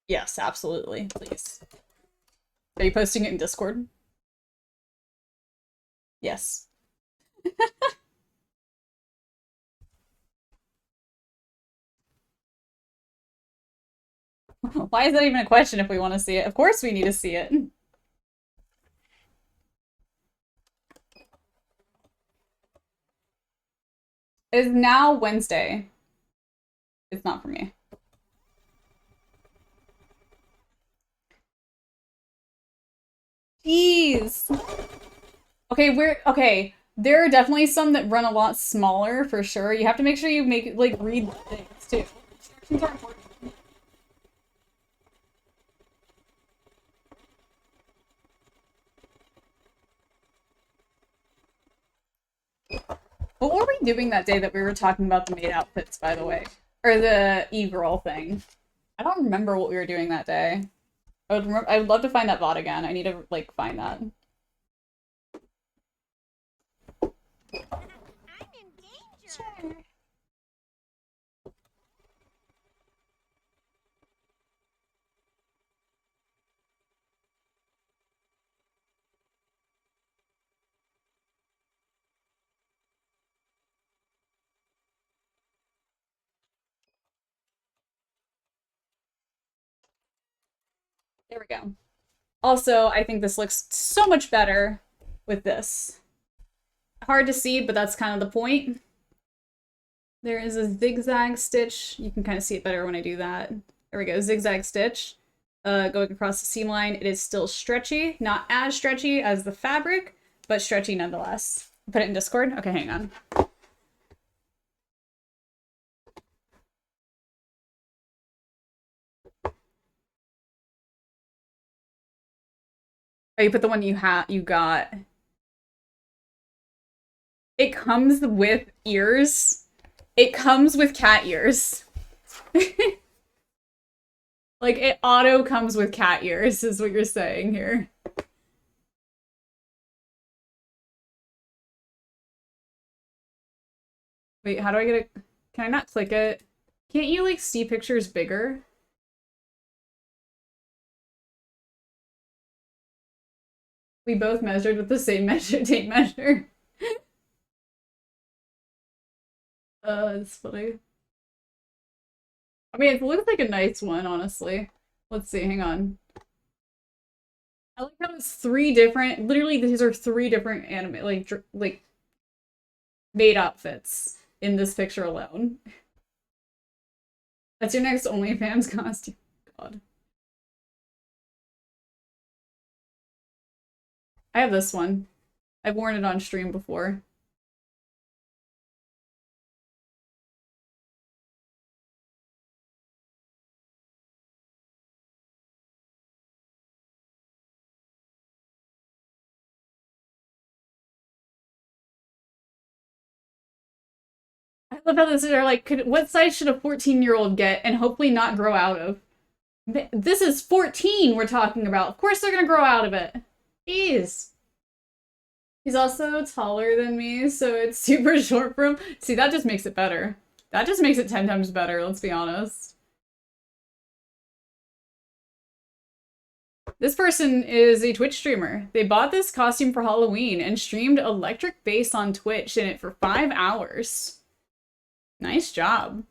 [SPEAKER 1] Yes, absolutely. Please. Are you posting it in Discord? Yes. Why is that even a question if we want to see it? Of course we need to see it. It's now Wednesday. It's not for me. Jeez. Okay. There are definitely some that run a lot smaller for sure. You have to make sure you read things too. Instructions are important. What were we doing that day that we were talking about the maid outfits, by the way? Or the e-girl thing? I don't remember what we were doing that day. I would love to find that VOD again. I need to, like, find that.
[SPEAKER 5] I'm in danger.
[SPEAKER 1] Sure. There we go. Also, I think this looks so much better with this. Hard to see, but that's kind of the point. There is a zigzag stitch. You can kind of see it better when I do that. There we go, zigzag stitch. Going across the seam line. It is still stretchy. Not as stretchy as the fabric, but stretchy nonetheless. Put it in Discord? Okay, hang on. Oh, you put the one you got. It comes with ears. It comes with cat ears. Like, it auto comes with cat ears, is what you're saying here. Wait, how do I get it? Can I not click it? Can't you, like, see pictures bigger? We both measured with the same tape measure. It's funny. I mean, it looks like a nice one, honestly. Let's see, hang on. I like how it's three different, literally these are three different anime, like maid outfits in this picture alone. That's your next OnlyFans costume. God. I have this one. I've worn it on stream before. I love how this are like, what size should a 14-year-old get and hopefully not grow out of? This is 14 we're talking about. Of course they're gonna grow out of it. Jeez. He's also taller than me, so it's super short for him. See, that just makes it better. That just makes it 10 times better, let's be honest. This person is a Twitch streamer. They bought this costume for Halloween and streamed electric bass on Twitch in it for 5 hours. Nice job.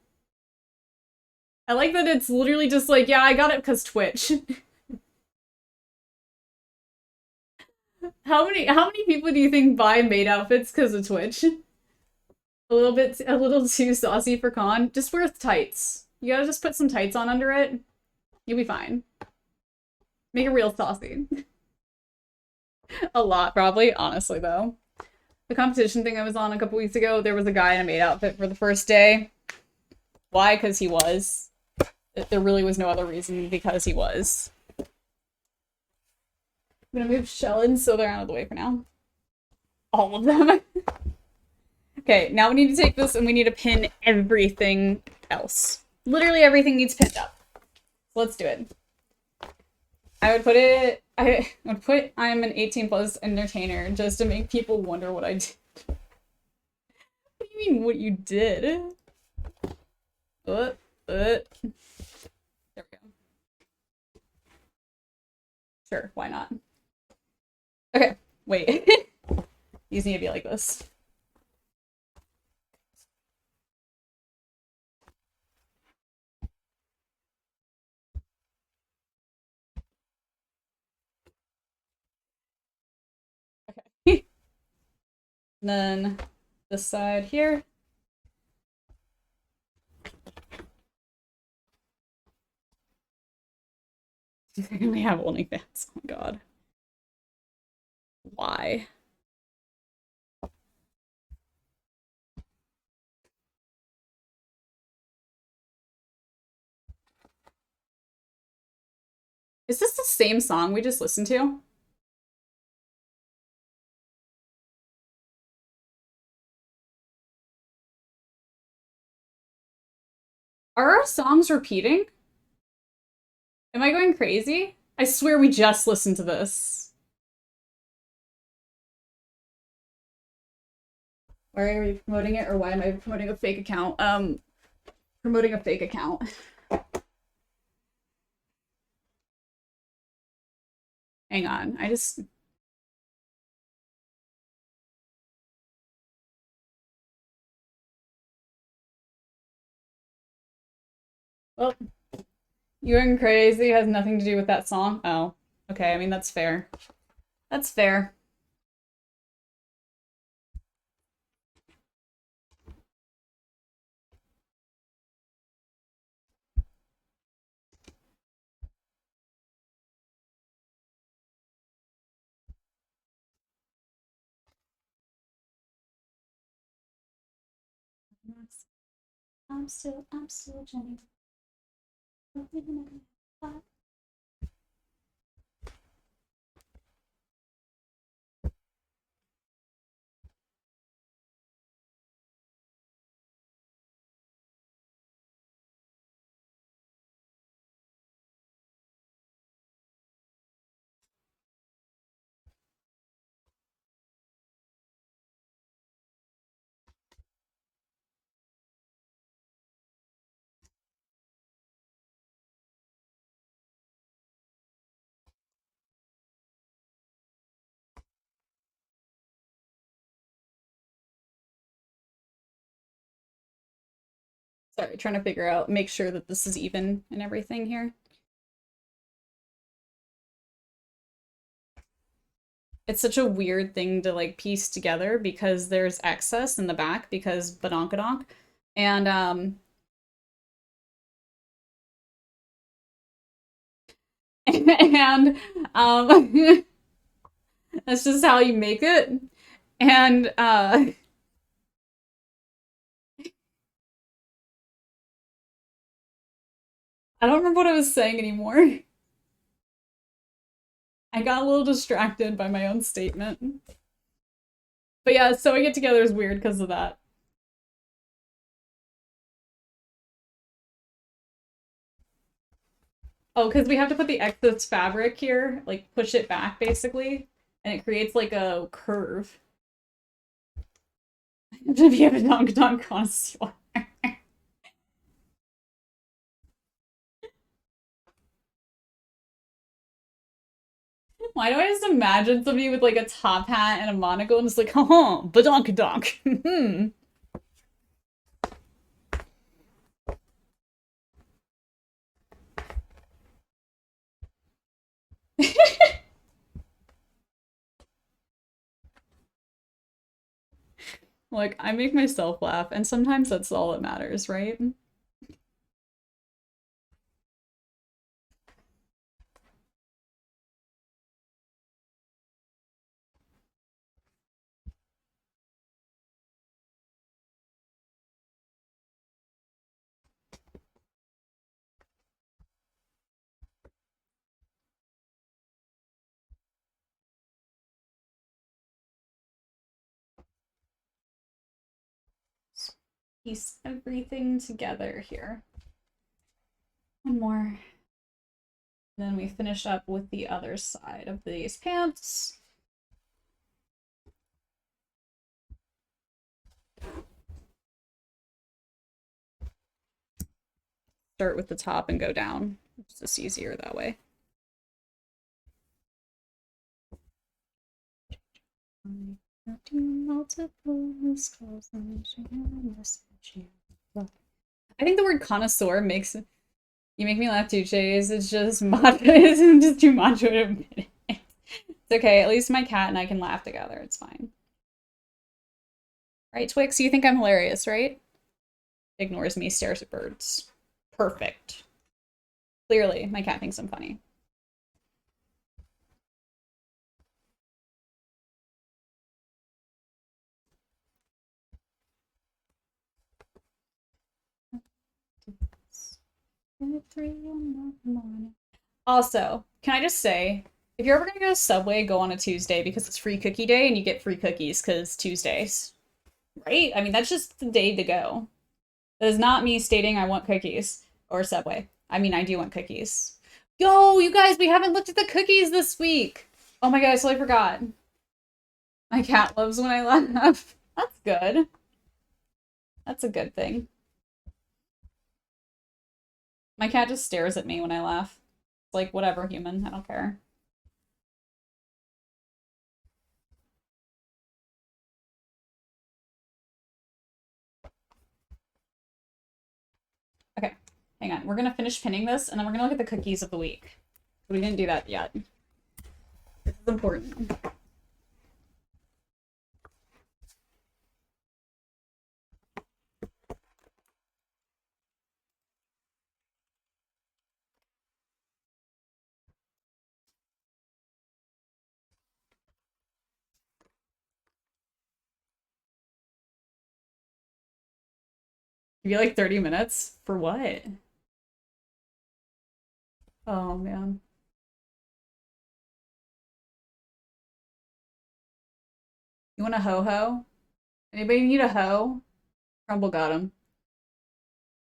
[SPEAKER 1] I like that it's literally just like, yeah, I got it because Twitch. How many people do you think buy maid outfits because of Twitch? A little too saucy for con. Just wear tights. You gotta just put some tights on under it. You'll be fine. Make it real saucy. A lot, probably, honestly, though. The competition thing I was on a couple weeks ago, there was a guy in a maid outfit for the first day. Why? Because he was. There really was no other reason, because he was. I'm gonna move Shellen so they're out of the way for now. All of them. Okay, now we need to take this and we need to pin everything else. Literally everything needs pinned up. So let's do it. I would put I'm an 18 plus entertainer just to make people wonder what I did. What do you mean what you did? There we go. Sure, why not? Okay, wait. These need to be like this. Okay. And then this side here. We have OnlyFans. Oh my god. Why? Is this the same song we just listened to? Are our songs repeating? Am I going crazy? I swear we just listened to this. Why are we promoting it, or why am I promoting a fake account? Promoting a fake account. Hang on, I just... Well, you going crazy has nothing to do with that song? Oh, okay, I mean, that's fair. That's fair. I'm still Jenny. Sorry, trying to figure out, make sure that this is even and everything here. It's such a weird thing to like piece together because there's excess in the back because badonkadonk. And and That's just how you make it. And I don't remember what I was saying anymore. I got a little distracted by my own statement. But yeah, sewing it together is weird because of that. Oh, because we have to put the excess fabric here, like push it back basically, and it creates like a curve. I have to be a donk connoisseur. Why do I just imagine somebody with like a top hat and a monocle and it's like, badonkadonk. Like, I make myself laugh, and sometimes that's all that matters, right? Piece everything together here. One more. Then we finish up with the other side of these pants. Start with the top and go down. It's just easier that way. I think the word connoisseur makes you make me laugh too, Chase. It's just macho. It's just too macho to admit it. It's okay. At least my cat and I can laugh together. It's fine. Right, Twix? You think I'm hilarious, right? Ignores me, stares at birds. Perfect. Clearly, my cat thinks I'm funny. Also, can I just say, if you're ever gonna go to Subway, go on a Tuesday because it's free cookie day and you get free cookies because Tuesdays. Right? I mean, that's just the day to go. That is not me stating I want cookies or Subway. I mean, I do want cookies. Yo, you guys, we haven't looked at the cookies this week. Oh my god, I totally forgot. My cat loves when I laugh. That's good. That's a good thing. My cat just stares at me when I laugh. It's like, whatever, human. I don't care. Okay, hang on. We're gonna finish pinning this, and then we're gonna look at the cookies of the week. We didn't do that yet. This is important. Give you like 30 minutes? For what? Oh, man. You want a ho-ho? Anybody need a hoe? Crumble got him.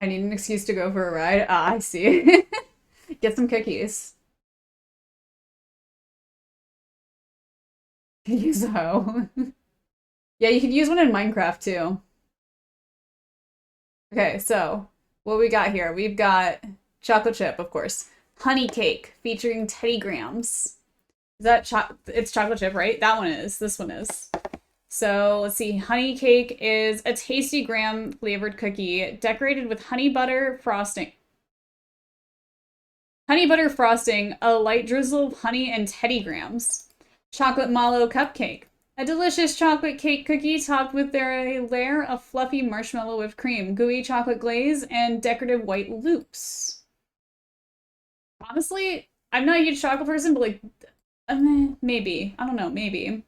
[SPEAKER 1] I need an excuse to go for a ride. Ah, I see. Get some cookies. Use a hoe. Yeah, you could use one in Minecraft too. Okay, so what we got here? We've got chocolate chip, of course. Honey cake featuring Teddy Grahams. Is that it's chocolate chip, right? That one is. This one is. So let's see. Honey cake is a tasty graham flavored cookie decorated with honey butter frosting. Honey butter frosting, a light drizzle of honey and Teddy Grahams. Chocolate mallow cupcake. A delicious chocolate cake cookie topped with a layer of fluffy marshmallow whipped cream, gooey chocolate glaze, and decorative white loops. Honestly, I'm not a huge chocolate person, but like Maybe. I don't know, maybe.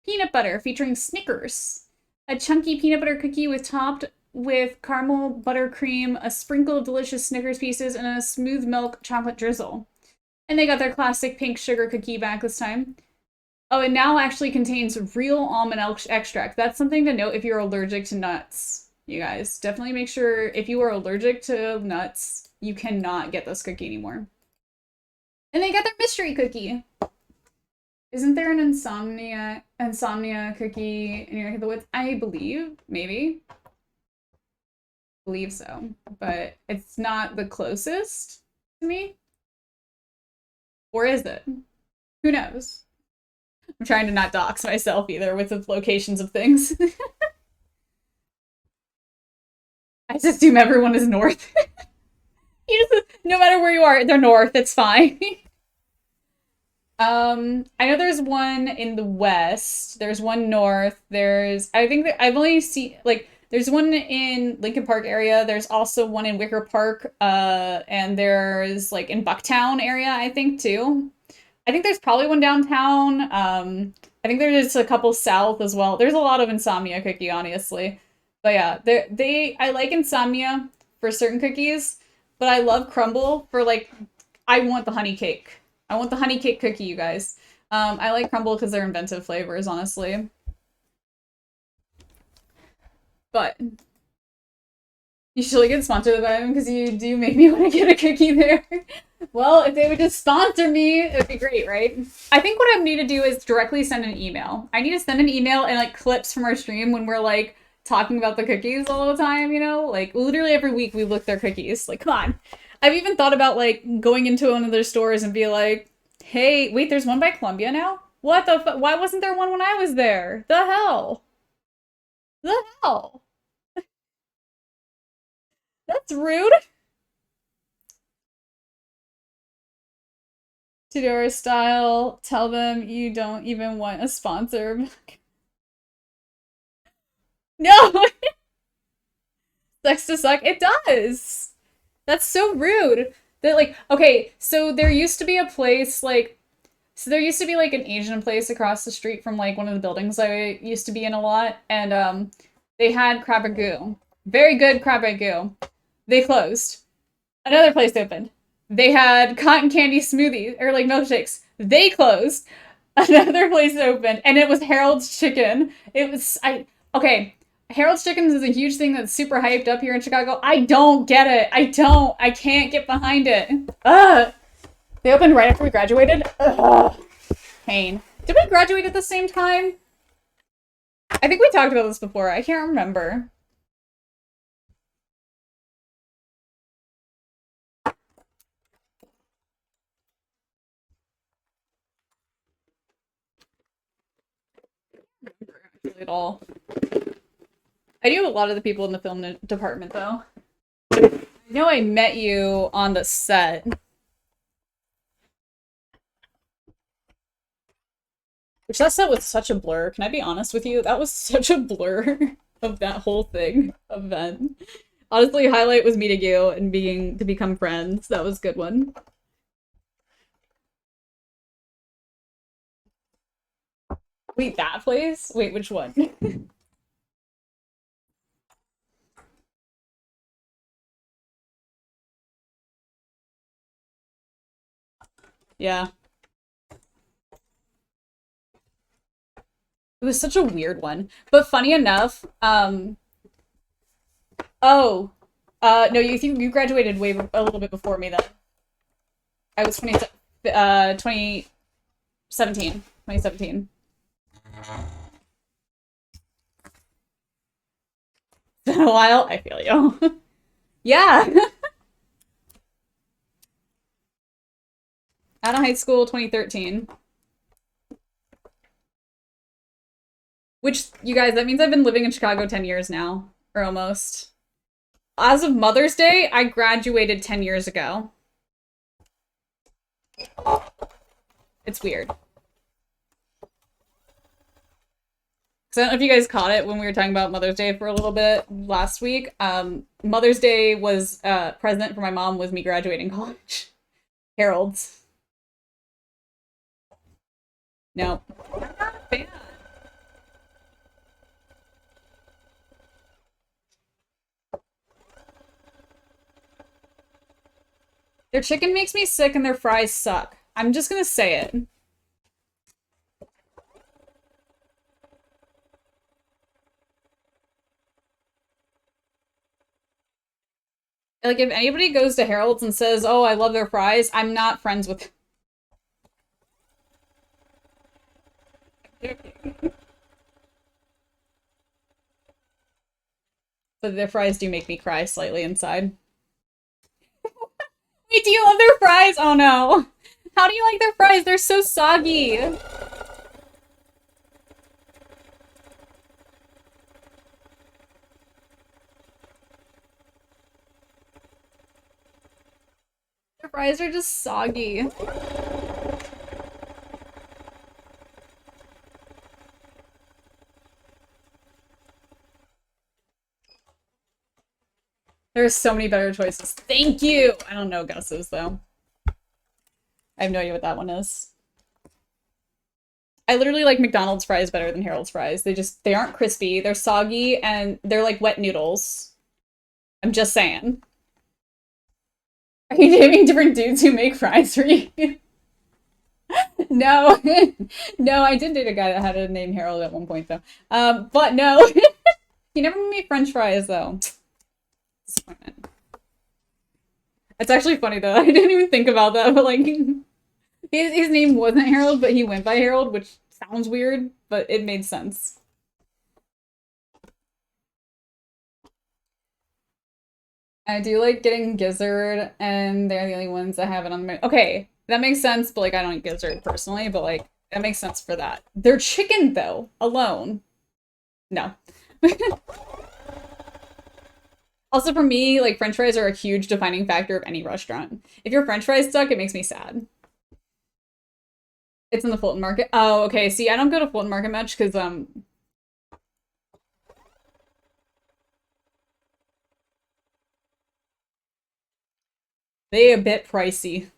[SPEAKER 1] Peanut butter featuring Snickers. A chunky peanut butter cookie topped with caramel buttercream, a sprinkle of delicious Snickers pieces, and a smooth milk chocolate drizzle. And they got their classic pink sugar cookie back this time. Oh, it now actually contains real almond extract. That's something to note if you're allergic to nuts, you guys. Definitely make sure if you are allergic to nuts, you cannot get this cookie anymore. And they got their mystery cookie. Isn't there an insomnia cookie in your neck of the woods? I believe, maybe. Believe so, but it's not the closest to me. Or is it? Who knows? I'm trying to not dox myself either with the locations of things. I just assume everyone is north. No matter where you are, they're north, it's fine. I know there's one in the west, there's one north, I think that I've only seen, like, there's one in Lincoln Park area, there's also one in Wicker Park, and there's, like, in Bucktown area, I think, too. I think there's probably one downtown, I think there's a couple south as well. There's a lot of Insomnia cookie, honestly. But yeah, I like Insomnia for certain cookies, but I love Crumble for, like, I want the honey cake. I want the honey cake cookie, you guys. I like Crumble because they're inventive flavors, honestly. But you should get sponsored by them because you do make me want to get a cookie there. Well, if they would just sponsor me, it'd be great, right? I think what I need to do is directly send an email. I need to send an email and, like, clips from our stream when we're, like, talking about the cookies all the time, you know? Like, literally every week we look their cookies. Like, come on. I've even thought about, like, going into one of their stores and be like, hey, wait, there's one by Columbia now? What the fuck? Why wasn't there one when I was there? The hell? The hell? That's rude. Tudor style, tell them you don't even want a sponsor. No! Sucks to suck. It does! That's so rude. That, like, okay, so there used to be a place, like, there used to be, like, an Asian place across the street from, like, one of the buildings I used to be in a lot, and, they had crab ragout. Very good crab ragout. They closed. Another place opened. They had cotton candy smoothies, or, like, milkshakes. They closed. Another place opened, and it was Harold's Chicken. Okay, Harold's Chickens is a huge thing that's super hyped up here in Chicago. I don't get it. I can't get behind it. Ugh. They opened right after we graduated. Ugh. Pain. Did we graduate at the same time? I think we talked about this before. I can't remember. At all. I knew a lot of the people in the film department, though. I know I met you on the set. Which that set was such a blur. Can I be honest with you? That was such a blur of that whole thing, event. Honestly, highlight was meeting you and to become friends. That was a good one. Wait, that place? Wait, which one? Yeah. It was such a weird one. But funny enough, no, you graduated a little bit before me then. I was 2017. It's been a while. I feel you. Yeah. Out of high school, 2013. Which, you guys, that means I've been living in Chicago 10 years now. Or almost. As of Mother's Day, I graduated 10 years ago. It's weird. Because I don't know if you guys caught it when we were talking about Mother's Day for a little bit last week. Mother's Day was, present for my mom was me graduating college. Harold's. No. I'm not a fan. Their chicken makes me sick and their fries suck. I'm just gonna say it. Like, if anybody goes to Harold's and says, oh, I love their fries, I'm not friends with but their fries do make me cry slightly inside. Wait, do you love their fries? Oh no. How do you like their fries? They're so soggy. Their fries are just soggy. There's so many better choices. Thank you! I don't know Gus's, though. I have no idea what that one is. I literally like McDonald's fries better than Harold's fries. They aren't crispy, they're soggy, and they're like wet noodles. I'm just saying. Are you naming different dudes who make fries for you? No. No, I did date a guy that had a name Harold at one point, though. But no. He never made me French fries, though. Disappointment. It's actually funny, though. I didn't even think about that, but, like, his name wasn't Harold, but he went by Harold, which sounds weird, but it made sense. I do like getting gizzard, and they're the only ones that have it on the menu. Okay, that makes sense, but, like, I don't eat gizzard personally, but, like, that makes sense for that. They're chicken, though, alone. No. Also, for me, like, French fries are a huge defining factor of any restaurant. If your French fries suck, it makes me sad. It's in the Fulton Market. Oh, okay. See, I don't go to Fulton Market much because, they a bit pricey.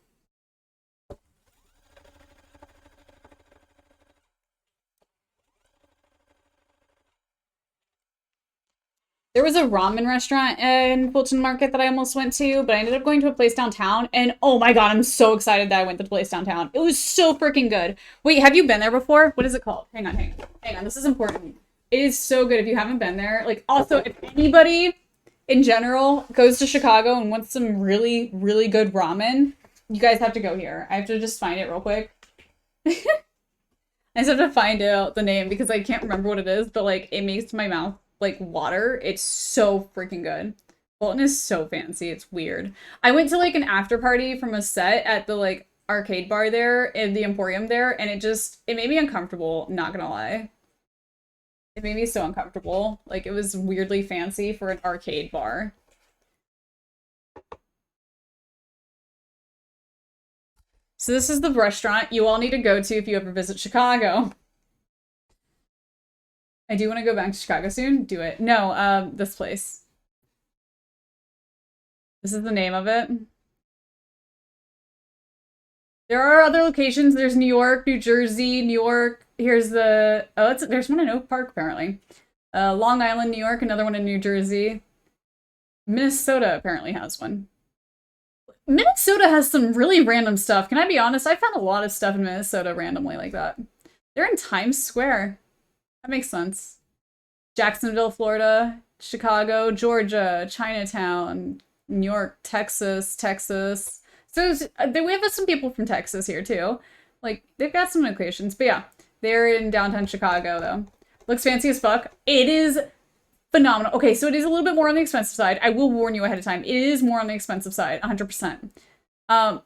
[SPEAKER 1] There was a ramen restaurant in Fulton Market that I almost went to, but I ended up going to a place downtown, and oh my god, I'm so excited that I went to the place downtown. It was so freaking good. Wait, have you been there before? What is it called? Hang on, this is important. It is so good if you haven't been there. Like, also, if anybody in general goes to Chicago and wants some really, really good ramen, you guys have to go here. I have to just find it real quick. I just have to find out the name because I can't remember what it is, but, like, it makes my mouth like water. It's so freaking good. Fulton is so fancy. It's weird. I went to like an after party from a set at the like arcade bar there in the Emporium there, and it made me uncomfortable, not gonna lie. It made me so uncomfortable. Like, it was weirdly fancy for an arcade bar. So this is the restaurant you all need to go to if you ever visit Chicago. I do want to go back to Chicago soon. Do it. No, this place. This is the name of it. There are other locations. There's New York, New Jersey, New York. Here's the... Oh, there's one in Oak Park, apparently. Long Island, New York. Another one in New Jersey. Minnesota apparently has one. Minnesota has some really random stuff. Can I be honest? I found a lot of stuff in Minnesota randomly like that. They're in Times Square. That makes sense. Jacksonville, Florida, Chicago, Georgia, Chinatown, New York, Texas. So we have some people from Texas here too. Like, they've got some locations, but yeah, they're in downtown Chicago though. Looks fancy as fuck. It is phenomenal. Okay, so it is a little bit more on the expensive side. I will warn you ahead of time. It is more on the expensive side, 100%.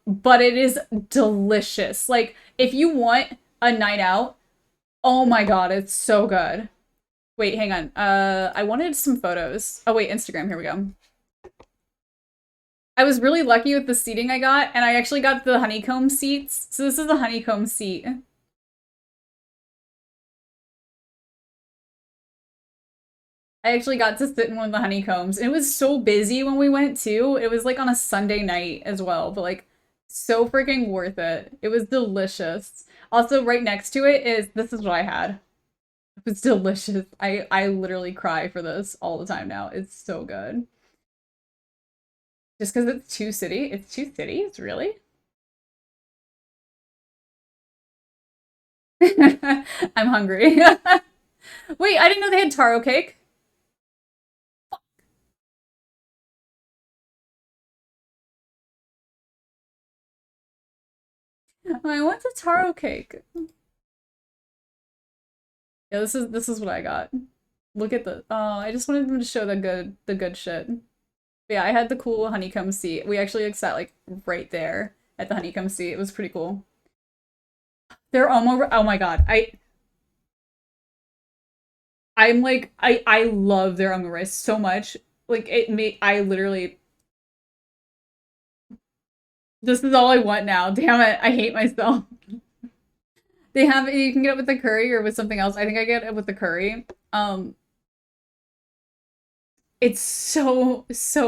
[SPEAKER 1] But it is delicious. Like, if you want a night out, oh my god, it's so good. Wait, hang on. I wanted some photos. Oh wait, Instagram, here we go. I was really lucky with the seating I got, and I actually got the honeycomb seats. So this is the honeycomb seat. I actually got to sit in one of the honeycombs. It was so busy when we went too. It was like on a Sunday night as well, but like so freaking worth it. It was delicious. Also, right next to it is, this is what I had. It's delicious. I literally cry for this all the time now. It's so good. Just because it's it's two cities, really? I'm hungry. Wait, I didn't know they had taro cake. I want the taro cake. Yeah, this is what I got. Look at the I just wanted them to show the good shit. But yeah, I had the cool honeycomb seat. We actually like, sat like right there at the honeycomb seat. It was pretty cool. They're almost oh my god. I'm like I love their omurice so much. Like it made I literally this is all I want now. Damn it. I hate myself. They have you can get it with the curry or with something else. I think I get it with the curry. It's so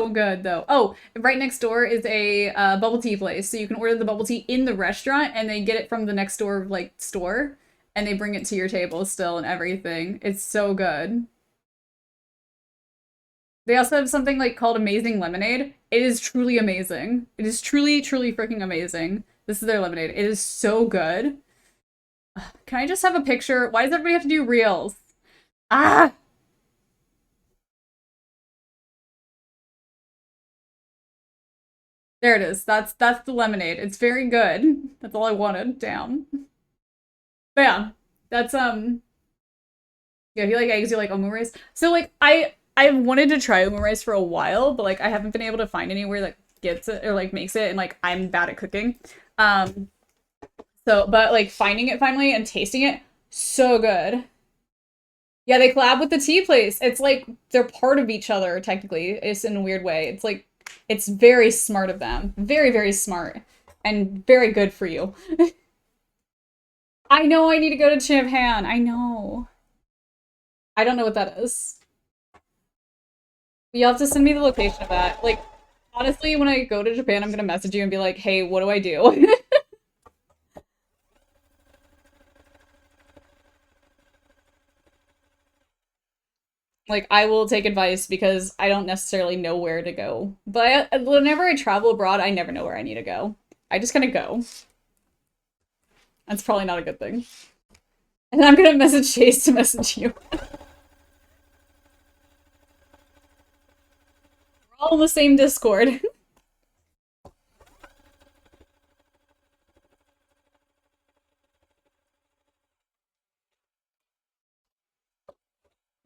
[SPEAKER 1] good though. Oh, right next door is a bubble tea place, so you can order the bubble tea in the restaurant, and they get it from the next door like store, and they bring it to your table still and everything. It's so good. They also have something like called Amazing Lemonade. It is truly amazing. It is truly freaking amazing. This is their lemonade. It is so good. Can I just have a picture? Why does everybody have to do reels? Ah! There it is. That's the lemonade. It's very good. That's all I wanted. Damn. But yeah, that's yeah, if you like eggs, you like omurice. So like I wanted to try omurice for a while, but like I haven't been able to find anywhere that gets it or like makes it, and like I'm bad at cooking. So but like finding it finally and tasting it, so good. Yeah, they collab with the tea place. It's like they're part of each other technically. It's in a weird way. It's like it's very smart of them. Very smart. And very good for you. I know I need to go to Japan. I know. I don't know what that is. You'll have to send me the location of that. Like, honestly, when I go to Japan, I'm gonna message you and be like, hey, what do I do? Like, I will take advice because I don't necessarily know where to go. But whenever I travel abroad, I never know where I need to go. I just kind of go. That's probably not a good thing. And I'm gonna message Chase to message you. We're all in the same Discord.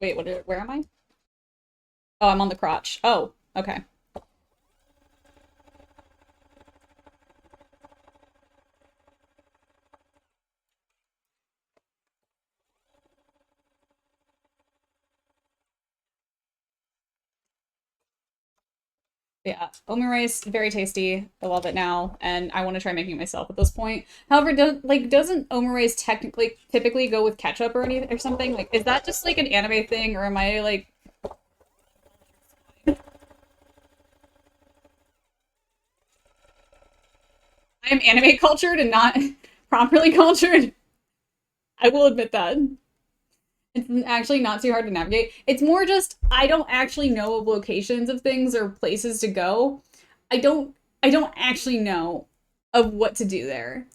[SPEAKER 1] Wait, where am I? Oh, I'm on the crotch. Oh, okay. Yeah, omurice, very tasty. I love it now, and I want to try making it myself at this point. However, doesn't omurice technically typically go with ketchup or anything or something? Like, is that just like an anime thing, or am I like? I am anime cultured and not properly cultured. I will admit that. It's actually not too hard to navigate. It's more just I don't actually know of locations of things or places to go. I don't actually know of what to do there.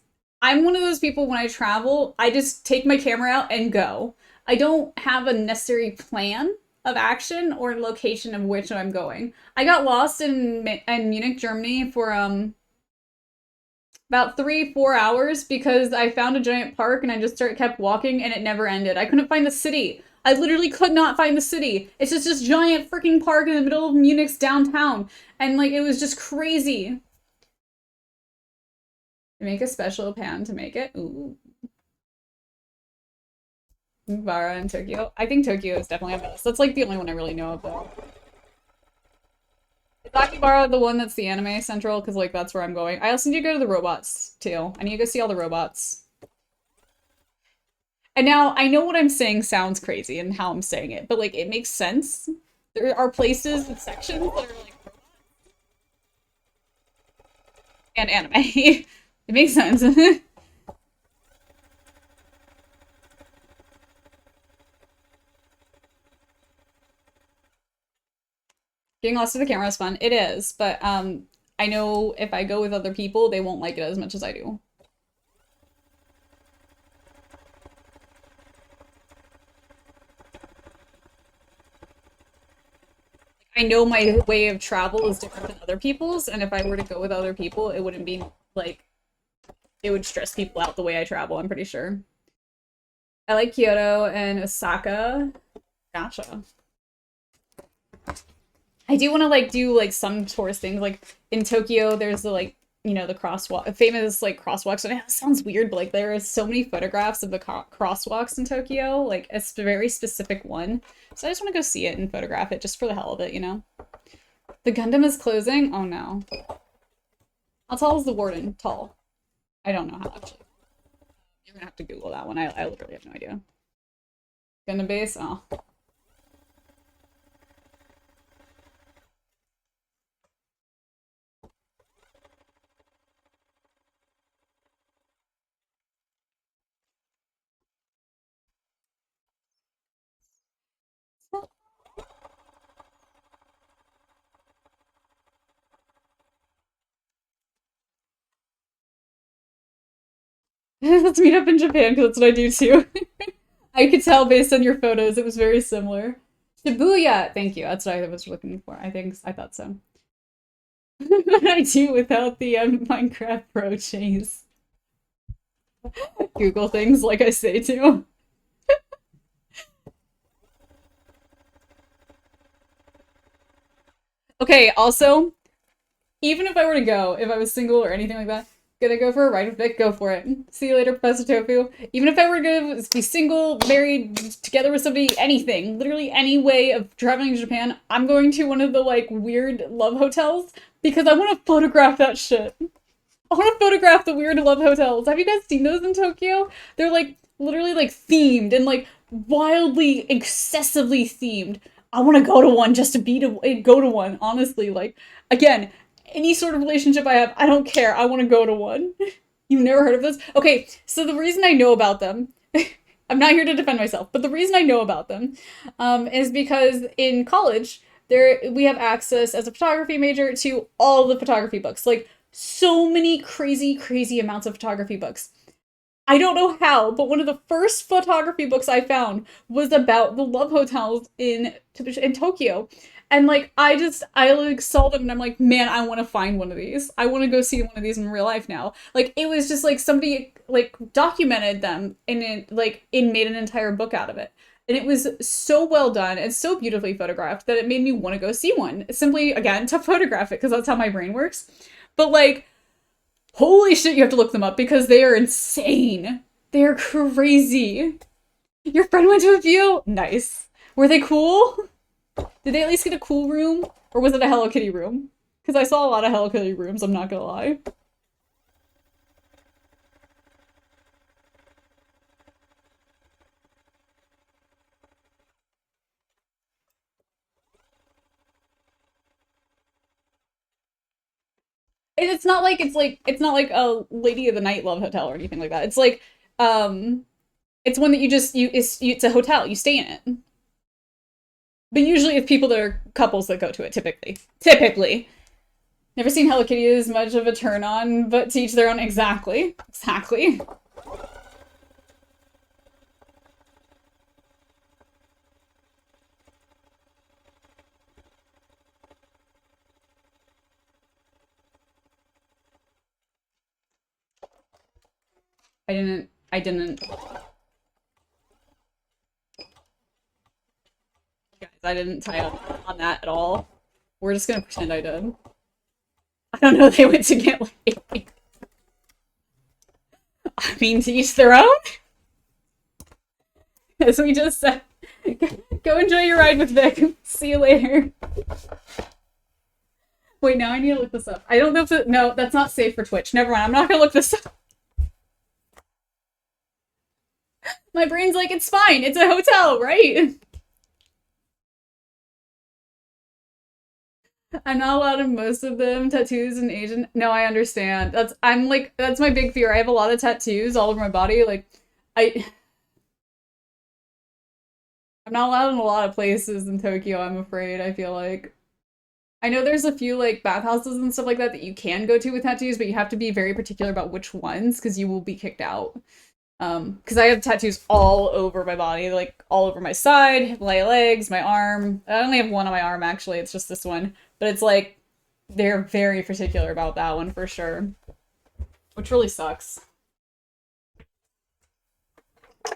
[SPEAKER 1] I'm one of those people when I travel, I just take my camera out and go. I don't have a necessary plan of action or location of which I'm going. I got lost in Munich, Germany for about 3-4 hours because I found a giant park and I just kept walking and it never ended. I couldn't find the city. I literally could not find the city. It's just this giant freaking park in the middle of Munich's downtown. And like, it was just crazy. Make a special pan to make it. Ooh. Bara and Tokyo. I think Tokyo is definitely on my list. That's like the only one I really know of though. Is Akibara the one that's the anime central? Because, like, that's where I'm going. I also need to go to the robots, too. I need to go see all the robots. And now, I know what I'm saying sounds crazy and how I'm saying it, but, like, it makes sense. There are places and sections that are, like, robots. And anime. It makes sense. Getting lost to the camera is fun. It is, but I know if I go with other people, they won't like it as much as I do. I know my way of travel is different than other people's, and if I were to go with other people, it wouldn't be like it would stress people out the way I travel, I'm pretty sure. I like Kyoto and Osaka. Gotcha. I do want to like do like some tourist things. Like in Tokyo, there's the like the crosswalk, famous like crosswalks. And it sounds weird, but like there are so many photographs of the crosswalks in Tokyo. Like it's a very specific one. So I just want to go see it and photograph it just for the hell of it, you know. The Gundam is closing. Oh no. How tall is the warden? Tall. I don't know how actually. You're gonna have to Google that one. I literally have no idea. Gundam base. Oh. Let's meet up in Japan because that's what I do too. I could tell based on your photos, it was very similar. Shibuya! Thank you, that's what I was looking for. I thought so. What I do without the Minecraft Pro chase. Google things like I say to. Okay, also, even if I were to go, if I was single or anything like that, gonna go for a ride with Vic, go for it. See you later, Professor Tofu. Even if I were to be single, married, together with somebody, anything, literally any way of traveling to Japan, I'm going to one of the, like, weird love hotels because I want to photograph that shit. I want to photograph the weird love hotels. Have you guys seen those in Tokyo? They're, like, literally, like, themed and, like, wildly, excessively themed. I want to go to one just to go to one, honestly. Like, again, any sort of relationship I have, I don't care. I want to go to one. You've never heard of this? Okay, so the reason I know about them, I'm not here to defend myself, but the reason I know about them is because in college, we have access as a photography major to all the photography books. Like, so many crazy, crazy amounts of photography books. I don't know how, but one of the first photography books I found was about the love hotels in Tokyo. And like I like saw them and I'm like, man, I want to find one of these. I want to go see one of these in real life now. Like it was just like somebody like documented them and it made an entire book out of it. And it was so well done and so beautifully photographed that it made me want to go see one. Simply again to photograph it because that's how my brain works. But like holy shit, you have to look them up because they are insane. They are crazy. Your friend went to a few? Nice. Were they cool? Did they at least get a cool room? Or was it a Hello Kitty room? Because I saw a lot of Hello Kitty rooms, I'm not gonna lie. And it's not like it's not like a Lady of the Night Love Hotel or anything like that. It's like it's one that it's a hotel, you stay in it. But usually it's people that are couples that go to it, typically. Typically. Never seen Hello Kitty as much of a turn on, but to each their own. Exactly. Exactly. I didn't. Guys, I didn't tie up on that at all. We're just gonna pretend I did. I don't know, they went to get like... I mean, to each their own? As we just said. Go enjoy your ride with Vic. See you later. Wait, now I need to look this up. I don't know if it... No, that's not safe for Twitch. Never mind, I'm not gonna look this up. My brain's like, it's fine. It's a hotel, right? I'm not allowed in most of them. Tattoos and Asian. No, I understand. That's my big fear. I have a lot of tattoos all over my body. Like, I'm not allowed in a lot of places in Tokyo, I'm afraid, I feel like. I know there's a few like bathhouses and stuff like that that you can go to with tattoos, but you have to be very particular about which ones because you will be kicked out. Because I have tattoos all over my body, like all over my side, my legs, my arm. I only have one on my arm actually. It's just this one, but it's like they're very particular about that one for sure, which really sucks. I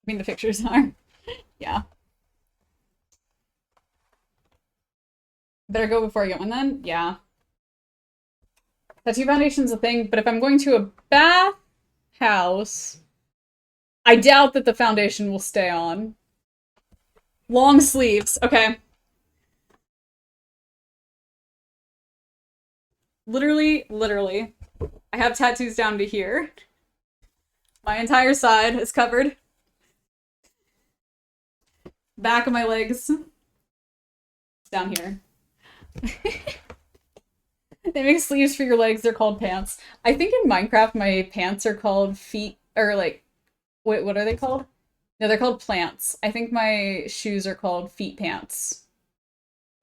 [SPEAKER 1] mean, the pictures are, yeah. Better go before I get one then? Yeah. Tattoo foundation's a thing, but if I'm going to a bath house, I doubt that the foundation will stay on. Long sleeves, okay. Literally, I have tattoos down to here. My entire side is covered. Back of my legs. Down here. They make sleeves for your legs. They're called pants. I think in Minecraft, my pants are called feet, or like, wait, what are they called? No, they're called plants. I think my shoes are called feet pants.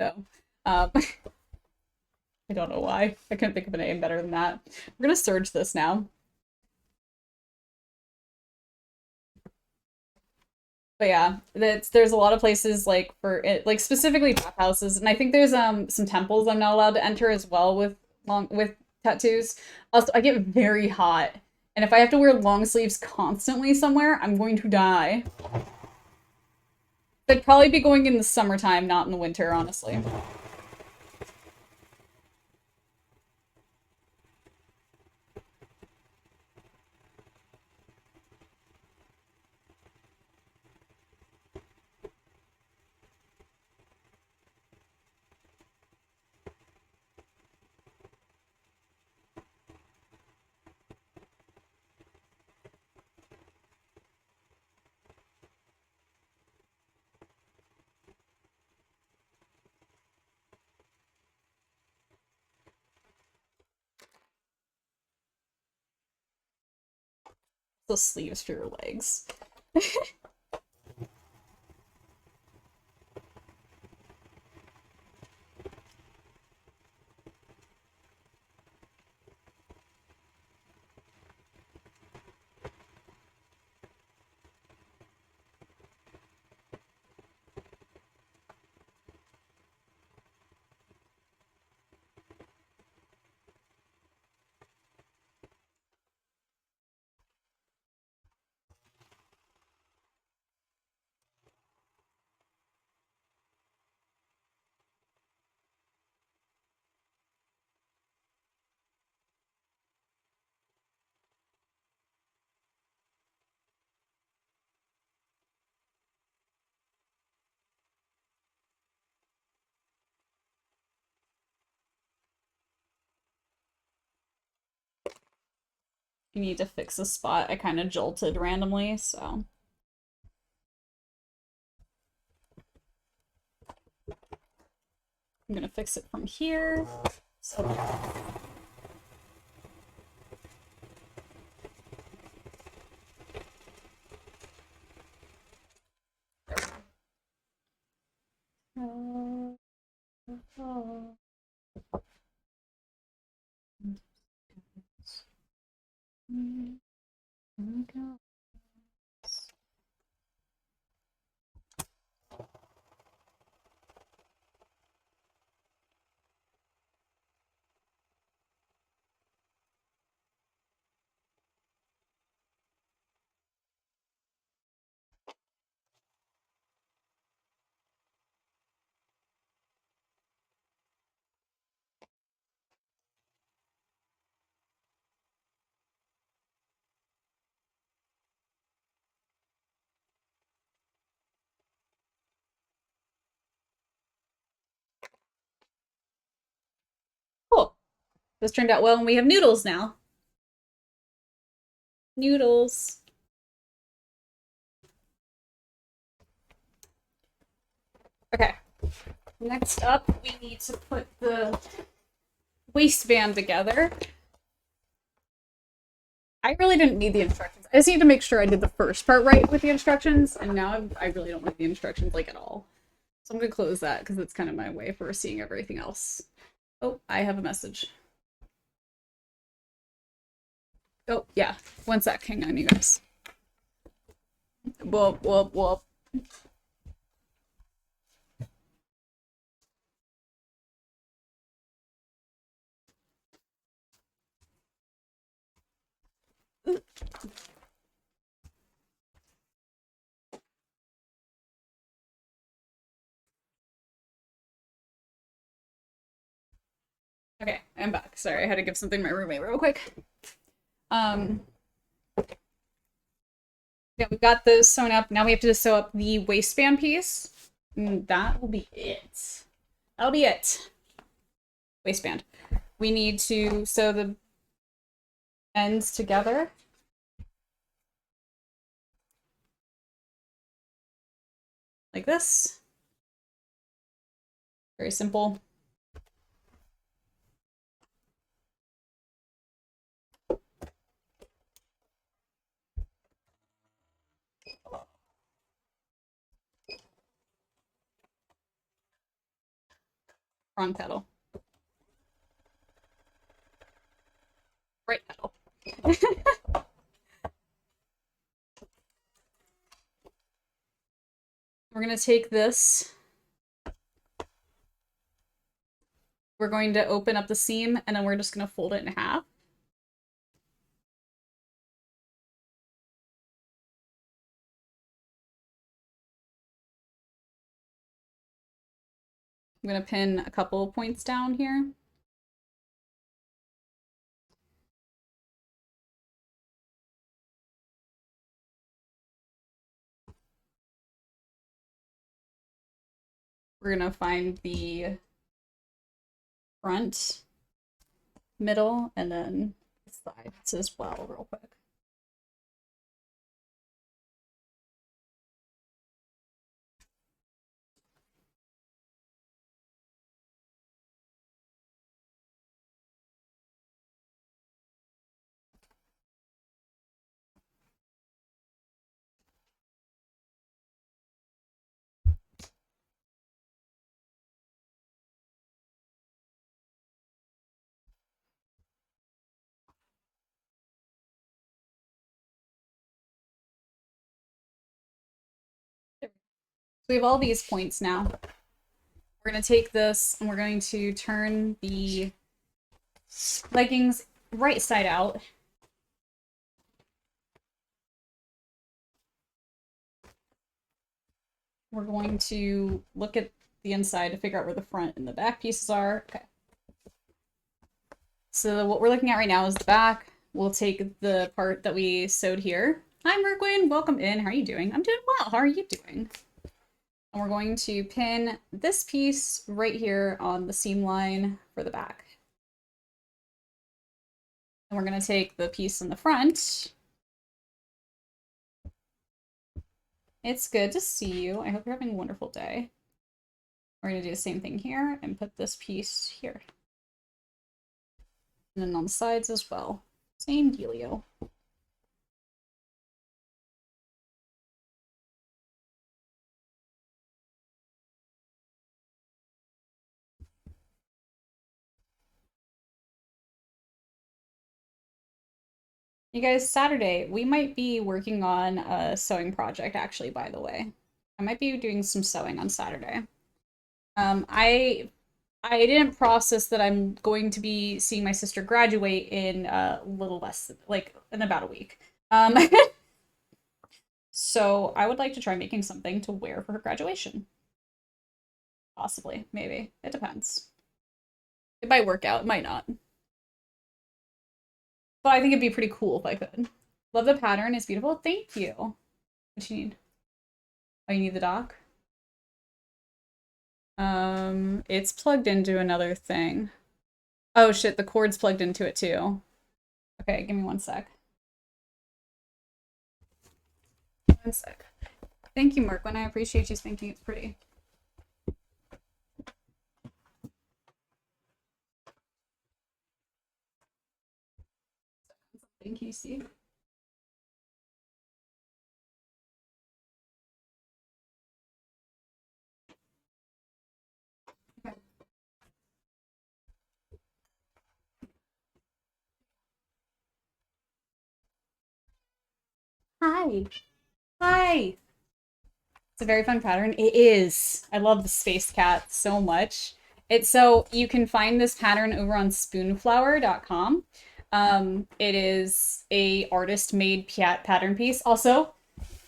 [SPEAKER 1] So, I don't know why. I couldn't think of a name better than that. We're gonna search this now. But yeah, there's a lot of places like for it, like specifically bathhouses, and I think there's some temples I'm not allowed to enter as well with tattoos. Also, I get very hot, and if I have to wear long sleeves constantly somewhere, I'm going to die. I'd probably be going in the summertime, not in the winter, honestly. The sleeves for your legs. You need to fix a spot I kind of jolted randomly, so. I'm gonna fix it from here. So. Cool. This turned out well, and we have noodles now. Noodles. Okay. Next up, we need to put the waistband together. I really didn't need the instructions. I just need to make sure I did the first part right with the instructions, and now I really don't need the instructions, like, at all. So I'm gonna close that because it's kind of my way for seeing everything else. Oh, I have a message. Oh, yeah. One sec. Hang on, you guys. Whoop, whoop, whoop. Okay, I'm back. Sorry, I had to give something to my roommate real quick. Um, yeah, we've got those sewn up. Now we have to sew up the waistband piece. And that will be it. That'll be it. Waistband. We need to sew the ends together. Like this. Very simple. Wrong pedal. Right pedal. We're going to take this. We're going to open up the seam and then we're just going to fold it in half. I'm going to pin a couple of points down here. We're going to find the front, middle, and then the sides as well real quick. So we have all these points now. We're going to take this and we're going to turn the leggings right side out. We're going to look at the inside to figure out where the front and the back pieces are. Okay. So what we're looking at right now is the back. We'll take the part that we sewed here. Hi, Merquin. Welcome in. How are you doing? I'm doing well. How are you doing? And we're going to pin this piece right here on the seam line for the back. And we're going to take the piece in the front. It's good to see you. I hope you're having a wonderful day. We're going to do the same thing here and put this piece here. And then on the sides as well. Same dealio. You guys, Saturday, we might be working on a sewing project, actually, by the way. I might be doing some sewing on Saturday. I didn't process that I'm going to be seeing my sister graduate in a little less, like, in about a week. So I would like to try making something to wear for her graduation. Possibly, maybe. It depends. It might work out, it might not. But I think it'd be pretty cool if I could. Love the pattern, it's beautiful. Thank you. What do you need? Oh, you need the dock? It's plugged into another thing. Oh shit, the cord's plugged into it too. Okay, give me one sec. One sec. Thank you, Merkwin. I appreciate you thinking it's pretty. Thank you, Steve. Hi. Hi. It's a very fun pattern. It is. I love the space cat so much. It's so you can find this pattern over on spoonflower.com. It is a artist made pattern piece. Also,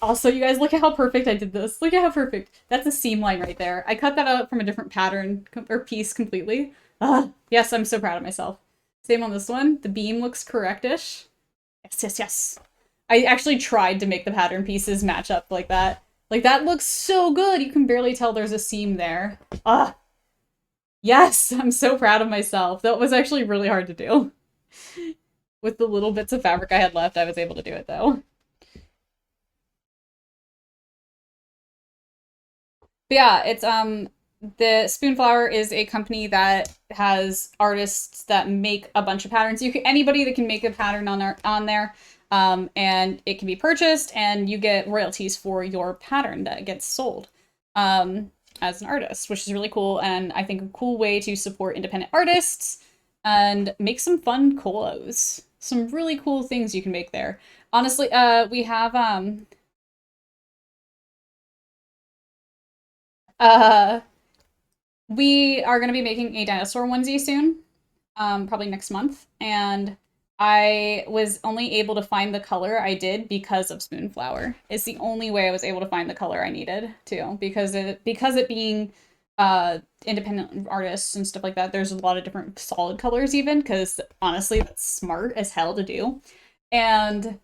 [SPEAKER 1] you guys look at how perfect I did this. Look at how perfect. That's a seam line right there. I cut that out from a different pattern or piece completely. Yes, I'm so proud of myself. Same on this one. The beam looks correctish. Yes, yes, yes. I actually tried to make the pattern pieces match up like that. Like, that looks so good! You can barely tell there's a seam there. Yes! I'm so proud of myself. That was actually really hard to do. With the little bits of fabric I had left, I was able to do it, though. But yeah, it's, the Spoonflower is a company that has artists that make a bunch of patterns. Anybody that can make a pattern on there, and it can be purchased, and you get royalties for your pattern that gets sold as an artist, which is really cool, and I think a cool way to support independent artists and make some fun colos. Some really cool things you can make there. Honestly, we have we are going to be making a dinosaur onesie soon, probably next month, and I was only able to find the color I did because of Spoonflower. It's the only way I was able to find the color I needed to, because it being independent artists and stuff like that, there's a lot of different solid colors even, because honestly, that's smart as hell to do. And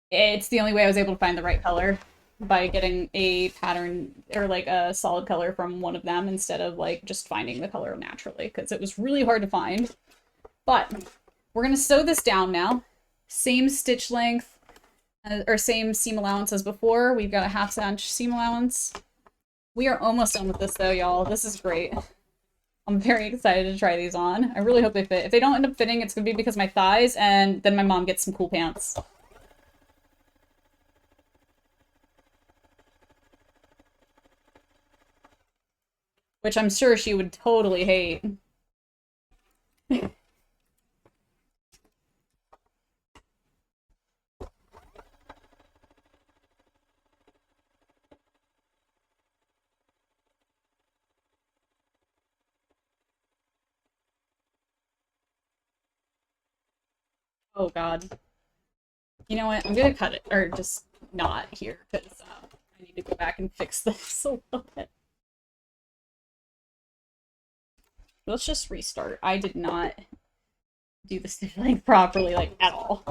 [SPEAKER 1] it's the only way I was able to find the right color, by getting a pattern or like a solid color from one of them instead of like just finding the color naturally, because it was really hard to find. But we're gonna sew this down now. Same stitch length, or same seam allowance as before. We've got a 1/2 inch seam allowance. We are almost done with this though, y'all. This is great. I'm very excited to try these on. I really hope they fit. If they don't end up fitting, it's gonna be because of my thighs, and then my mom gets some cool pants. Which I'm sure she would totally hate. Oh god. You know what? I'm gonna cut it, or just not here, because I need to go back and fix this a little bit. Let's just restart. I did not do the stitch length properly, like, at all.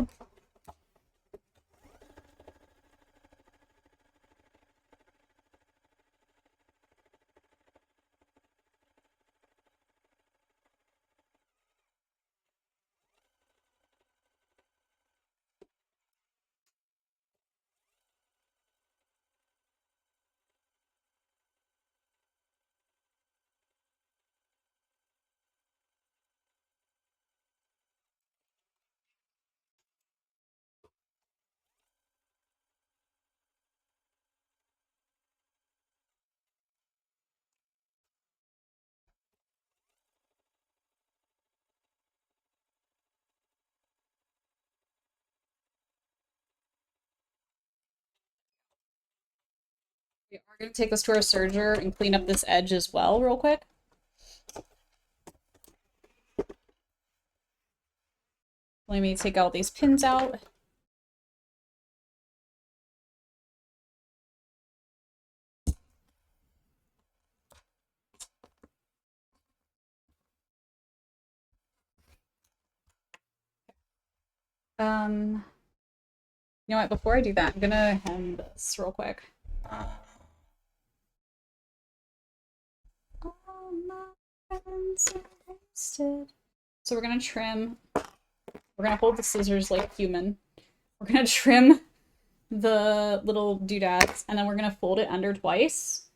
[SPEAKER 1] We are going to take this to our serger and clean up this edge as well, real quick. Let me take all these pins out. You know what, before I do that, I'm gonna hem this real quick. All my friends are wasted. So we're gonna trim. We're gonna hold the scissors like human. We're gonna trim the little doodads, and then we're gonna fold it under twice.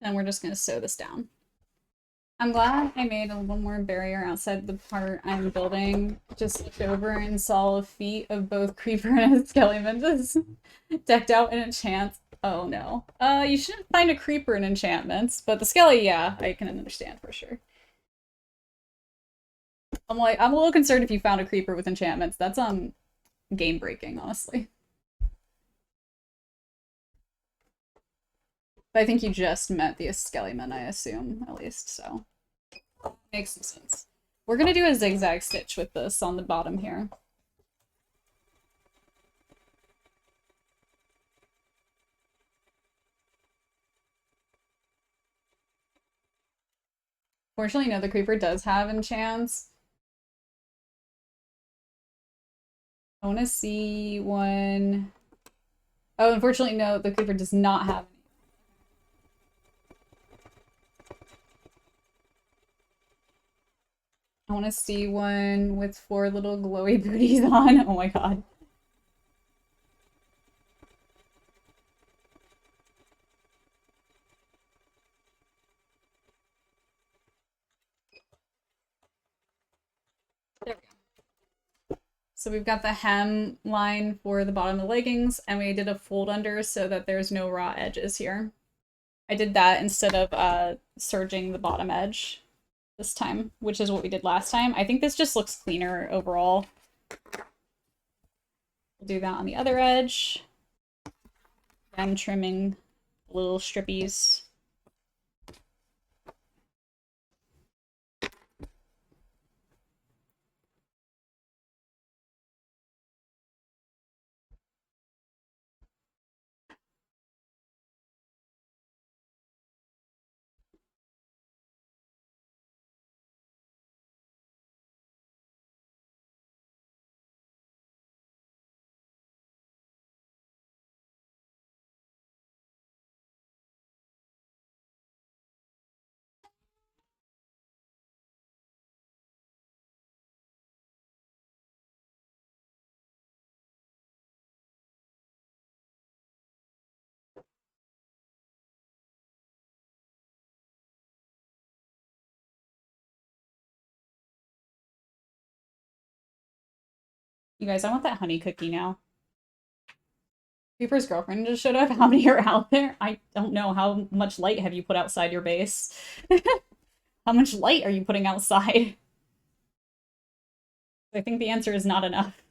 [SPEAKER 1] And we're just gonna sew this down. I'm glad I made a little more barrier outside the part I'm building. Just looked over and saw a feet of both Creeper and Skeleton just decked out in enchants. Oh no. You shouldn't find a Creeper in enchantments, but the Skelly, yeah, I can understand for sure. I'm a little concerned if you found a Creeper with enchantments. That's game breaking, honestly. But I think you just met the Skeleton, I assume, at least, so. Makes some sense. We're gonna do a zigzag stitch with this on the bottom here. Fortunately, no, the Creeper does have enchants. I want to see one. Oh, unfortunately, no, the Creeper does not have any. I want to see one with 4 little glowy booties on. Oh my god. There we go. So we've got the hem line for the bottom of the leggings, and we did a fold under so that there's no raw edges here. I did that instead of serging the bottom edge this time, which is what we did last time. I think this just looks cleaner overall. We'll do that on the other edge. I'm trimming little strippies. You guys, I want that honey cookie now. Creeper's girlfriend just showed up. How many are out there? I don't know. How much light have you put outside your base? How much light are you putting outside? I think the answer is not enough.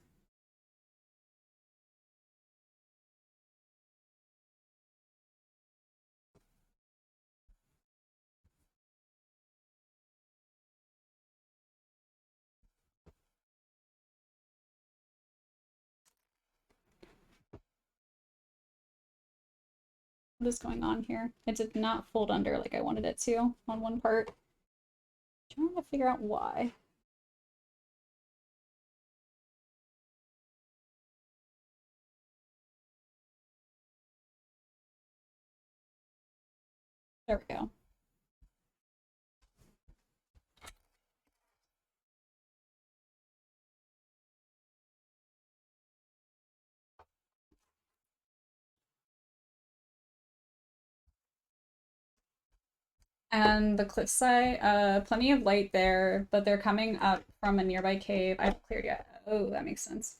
[SPEAKER 1] What is going on here? It did not fold under like I wanted it to on one part. I'm trying to figure out why. There we go. And the cliffside, plenty of light there, but they're coming up from a nearby cave. I haven't cleared yet. Oh, that makes sense.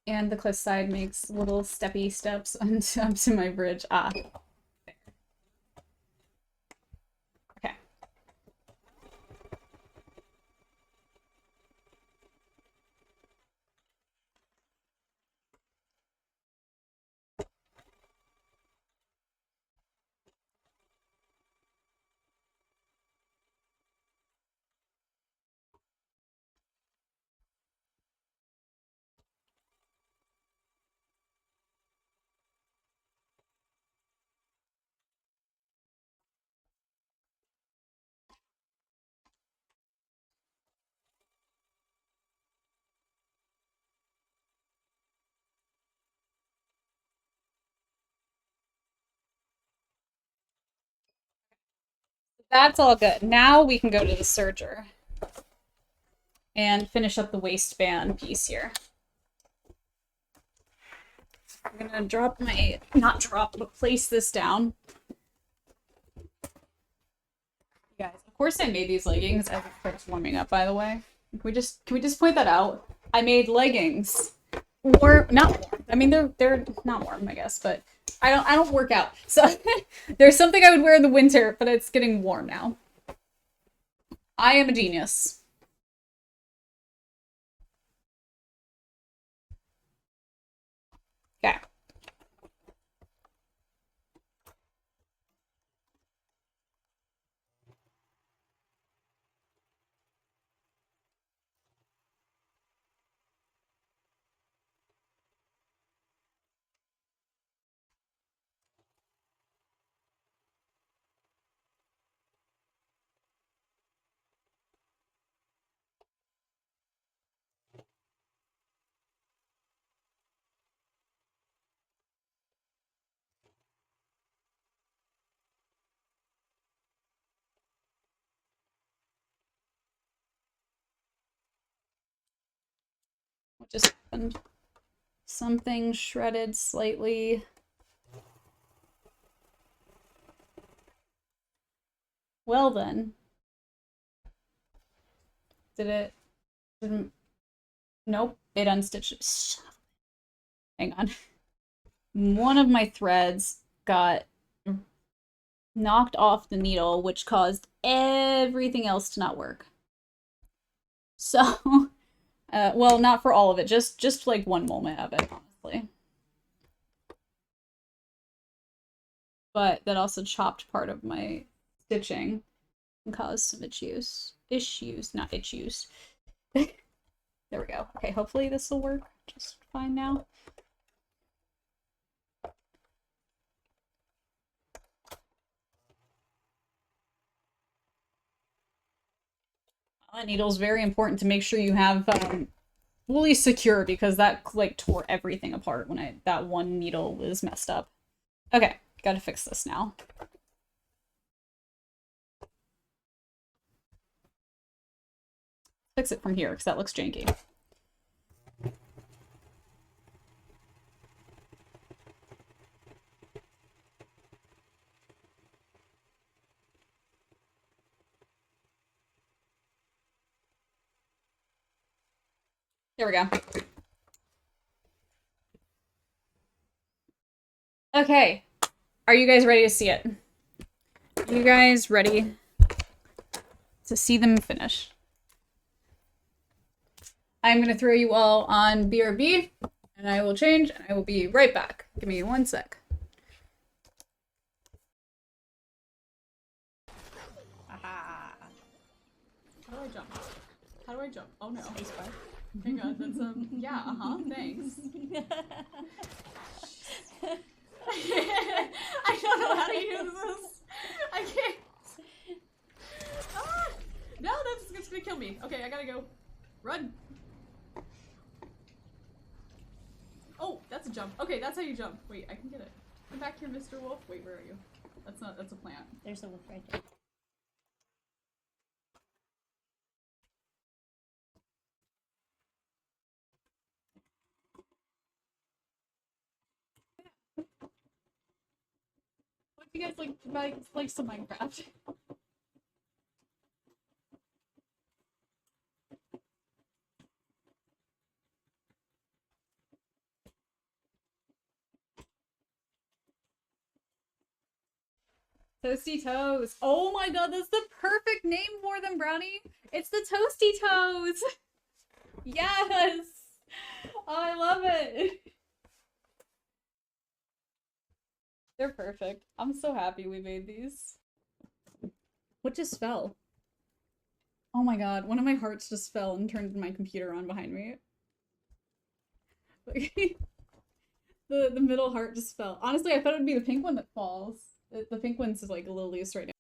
[SPEAKER 1] And the cliffside makes little steppy steps onto my bridge. Ah. There. Okay. That's all good. Now we can go to the serger and finish up the waistband piece here. I'm gonna drop my, not drop, but place this down. Guys, of course I made these leggings as it starts warming up, by the way. Can we just point that out? I made leggings. Not warm. I mean they're not warm, I guess, but I don't work out. So there's something I would wear in the winter, but it's getting warm now. I am a genius. Okay. What just happened? Something shredded slightly. Well then. Did it? Nope. It unstitched. Hang on. One of my threads got knocked off the needle, which caused everything else to not work. So, well, not for all of it, just like one moment of it, honestly. But that also chopped part of my stitching and caused some issues. Not issues. There we go. Okay, hopefully this will work just fine now. That needle is very important to make sure you have fully secure, because that like tore everything apart when that one needle was messed up. Okay, gotta fix this now. Fix it from here because that looks janky. There we go. Okay. Are you guys ready to see it? Are you guys ready to see them finish? I'm going to throw you all on BRB, and I will change, and I will be right back. Give me 1 sec. Aha. How do I jump? How do I jump? Oh no. Spacebar. Hang on, that's yeah, thanks. I don't know how to use this. I can't. Ah! No, that's gonna kill me. Okay, I gotta go. Run. Oh, that's a jump. Okay, that's how you jump. Wait, I can get it. Come back here, Mr. Wolf. Wait, where are you? That's a plant.
[SPEAKER 6] There's a wolf right there.
[SPEAKER 1] What do you guys like some Minecraft? Toasty Toes. Oh my god, that's the perfect name for them, Brownie. It's the Toasty Toes. Yes. Oh, I love it. They're perfect. I'm so happy we made these. What just fell? Oh my god, one of my hearts just fell and turned my computer on behind me. The middle heart just fell. Honestly, I thought it would be the pink one that falls. The pink one's like a little loose right now.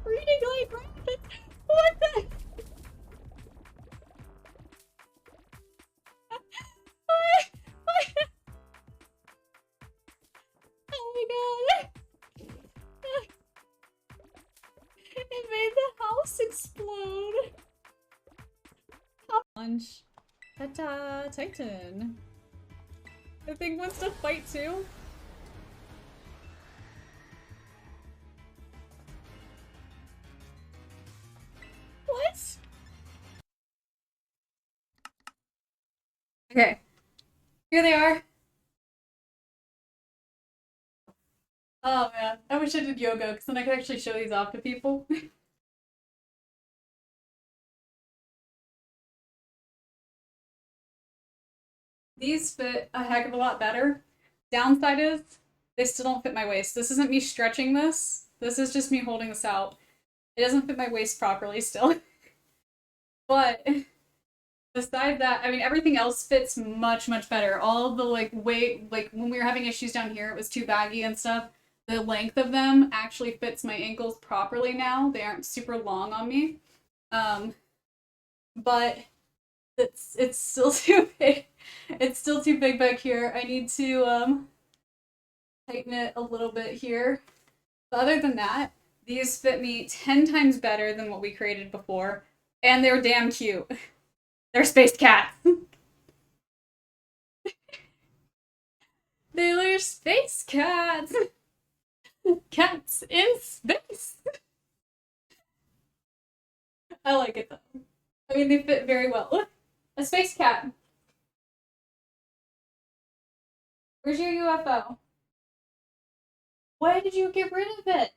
[SPEAKER 1] Reading like rabbits. What the? launch. Ta-ta, Titan. The thing wants to fight too. What? Okay. Here they are. Oh man, I wish I did yoga because then I could actually show these off to people. These fit a heck of a lot better. Downside is they still don't fit my waist. This isn't me stretching this. This is just me holding this out. It doesn't fit my waist properly still. But besides that, I mean, everything else fits much, much better. All of the weight, when we were having issues down here, it was too baggy and stuff. The length of them actually fits my ankles properly now. They aren't super long on me. But it's still too big. It's still too big back here. I need to tighten it a little bit here. But other than that, these fit me 10 times better than what we created before. And they're damn cute. They're space cats. They're space cats. Cats in space. I like it though. I mean, they fit very well. Look, a space cat. Where's your UFO? Why did you get rid of it?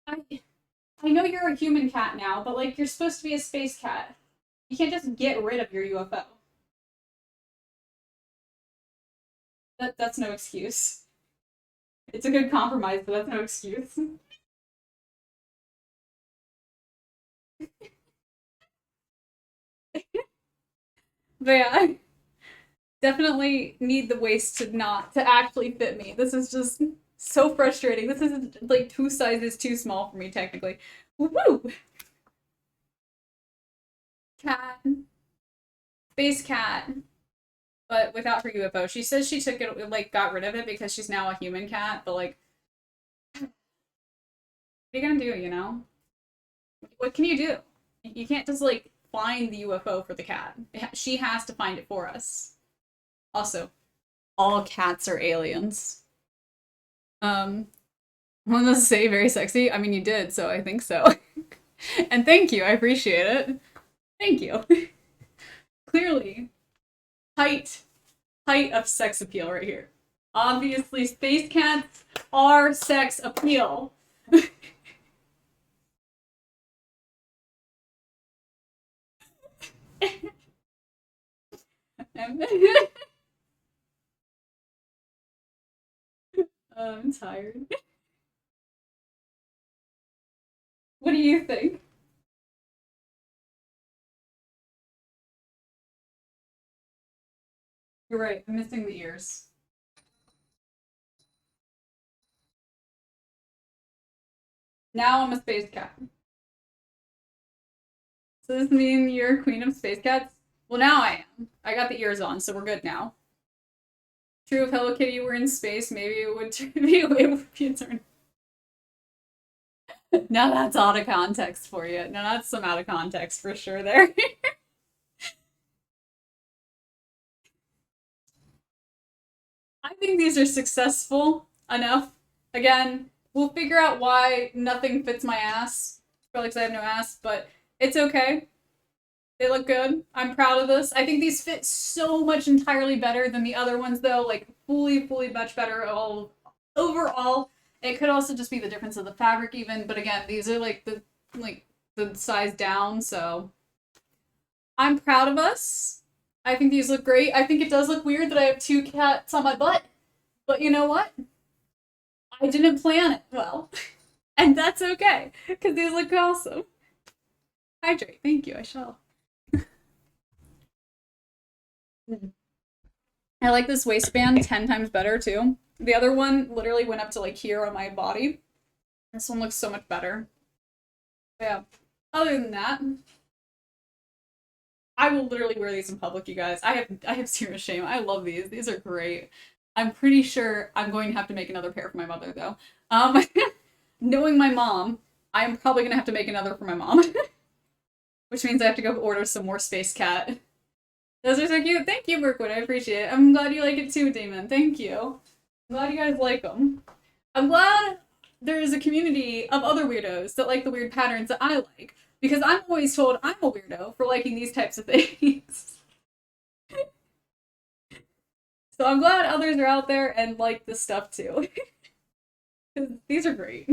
[SPEAKER 1] I know you're a human cat now, but like you're supposed to be a space cat. You can't just get rid of your UFO. That's no excuse. It's a good compromise, but that's no excuse. But yeah, definitely need the waist to actually fit me. This is just so frustrating. This is like 2 sizes too small for me technically. Woo! Cat. Space cat. But without her UFO. She says she took it, like, got rid of it because she's now a human cat, but like, what are you gonna do, you know? What can you do? You can't just, like, find the UFO for the cat. She has to find it for us. Also, all cats are aliens. I want to say very sexy. I mean, you did, so I think so. And thank you, I appreciate it. Thank you. Clearly, height of sex appeal right here. Obviously, space cats are sex appeal. I'm tired. What do you think? You're right, I'm missing the ears. Now I'm a space cat. So does this mean you're queen of space cats? Well, now I am. I got the ears on, so we're good now. True, if Hello Kitty were in space, maybe it would be a turn. Now that's out of context for you. Now that's some out of context for sure there. I think these are successful enough. Again, we'll figure out why nothing fits my ass. Probably because I have no ass, but it's okay. They look good. I'm proud of this. I think these fit so much entirely better than the other ones, though. Like, fully much better overall. It could also just be the difference of the fabric, even. But again, these are, like, the size down, so... I'm proud of us. I think these look great. I think it does look weird that I have 2 cats on my butt. But you know what? I didn't plan it well. And that's okay, because these look awesome. Hydrate. Thank you, I shall. I like this waistband 10 times better, too. The other one literally went up to, like, here on my body. This one looks so much better. But yeah. Other than that, I will literally wear these in public, you guys. I have zero shame. I love these. These are great. I'm pretty sure I'm going to have to make another pair for my mother, though. Knowing my mom, I'm probably going to have to make another for my mom. which means I have to go order some more Space Cat. Those are so cute. Thank you, Brookwood. I appreciate it. I'm glad you like it too, Damon. Thank you. I'm glad you guys like them. I'm glad there's a community of other weirdos that like the weird patterns that I like, because I'm always told I'm a weirdo for liking these types of things. So I'm glad others are out there and like this stuff too. Because these are great.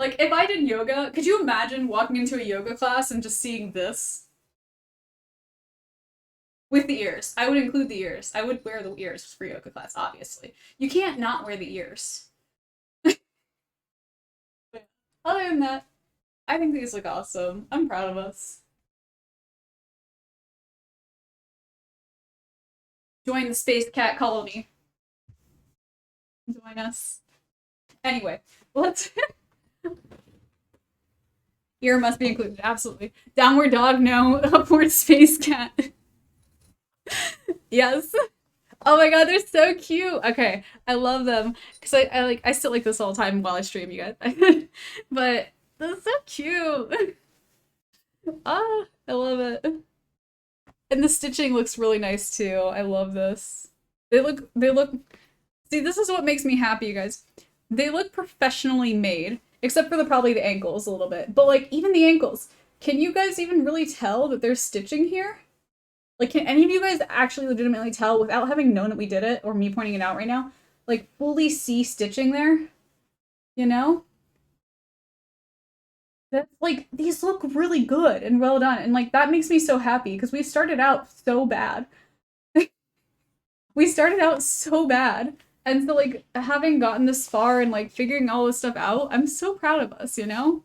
[SPEAKER 1] Like, if I did yoga, could you imagine walking into a yoga class and just seeing this? With the ears. I would include the ears. I would wear the ears for yoga class, obviously. You can't not wear the ears. Other than that, I think these look awesome. I'm proud of us. Join the Space Cat colony. Join us. Anyway, let's... Ear must be included, absolutely. Downward dog, no. Upward Space Cat. Yes. Oh my god, they're so cute. Okay, I love them because I still like this all the time while I stream, you guys. But they're so cute. Ah, I love it. And the stitching looks really nice too. I love this. They look. See, this is what makes me happy, you guys. They look professionally made, except for probably the ankles a little bit. But like even the ankles, can you guys even really tell that there's stitching here? Like, can any of you guys actually legitimately tell without having known that we did it, or me pointing it out right now? Like, fully see stitching there? You know? That's, like, these look really good and well done. And, like, that makes me so happy, because we started out so bad. We started out so bad. And so, like, having gotten this far and, like, figuring all this stuff out, I'm so proud of us, you know?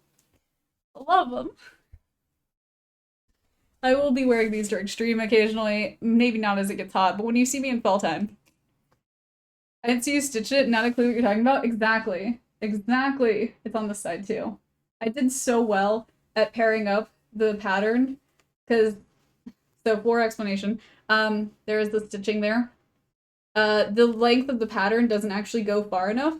[SPEAKER 1] I love them. I will be wearing these during stream occasionally. Maybe not as it gets hot, but when you see me in fall time. I didn't see you stitch it, not a clue what you're talking about. Exactly. Exactly. It's on this side too. I did so well at pairing up the pattern, because, so for explanation, there is the stitching there. The length of the pattern doesn't actually go far enough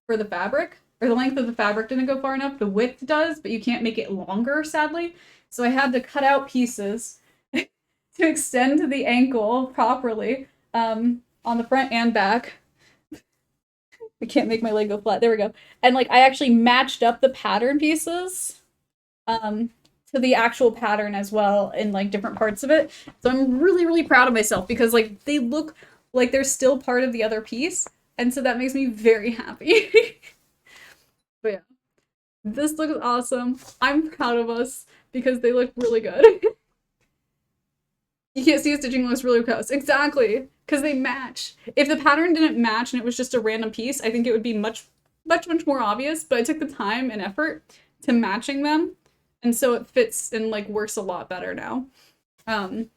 [SPEAKER 1] for the fabric, or the length of the fabric didn't go far enough. The width does, but you can't make it longer, sadly. So I had to cut out pieces to extend the ankle properly on the front and back. I can't make my leg go flat. There we go. And like I actually matched up the pattern pieces to the actual pattern as well in like different parts of it. So I'm really, really proud of myself because like they look like they're still part of the other piece. And so that makes me very happy. But yeah, this looks awesome. I'm proud of us because they look really good. You can't see a stitching looks really close. Exactly, because they match. If the pattern didn't match and it was just a random piece, I think it would be much more obvious, but I took the time and effort to matching them, and so it fits and like works a lot better now. The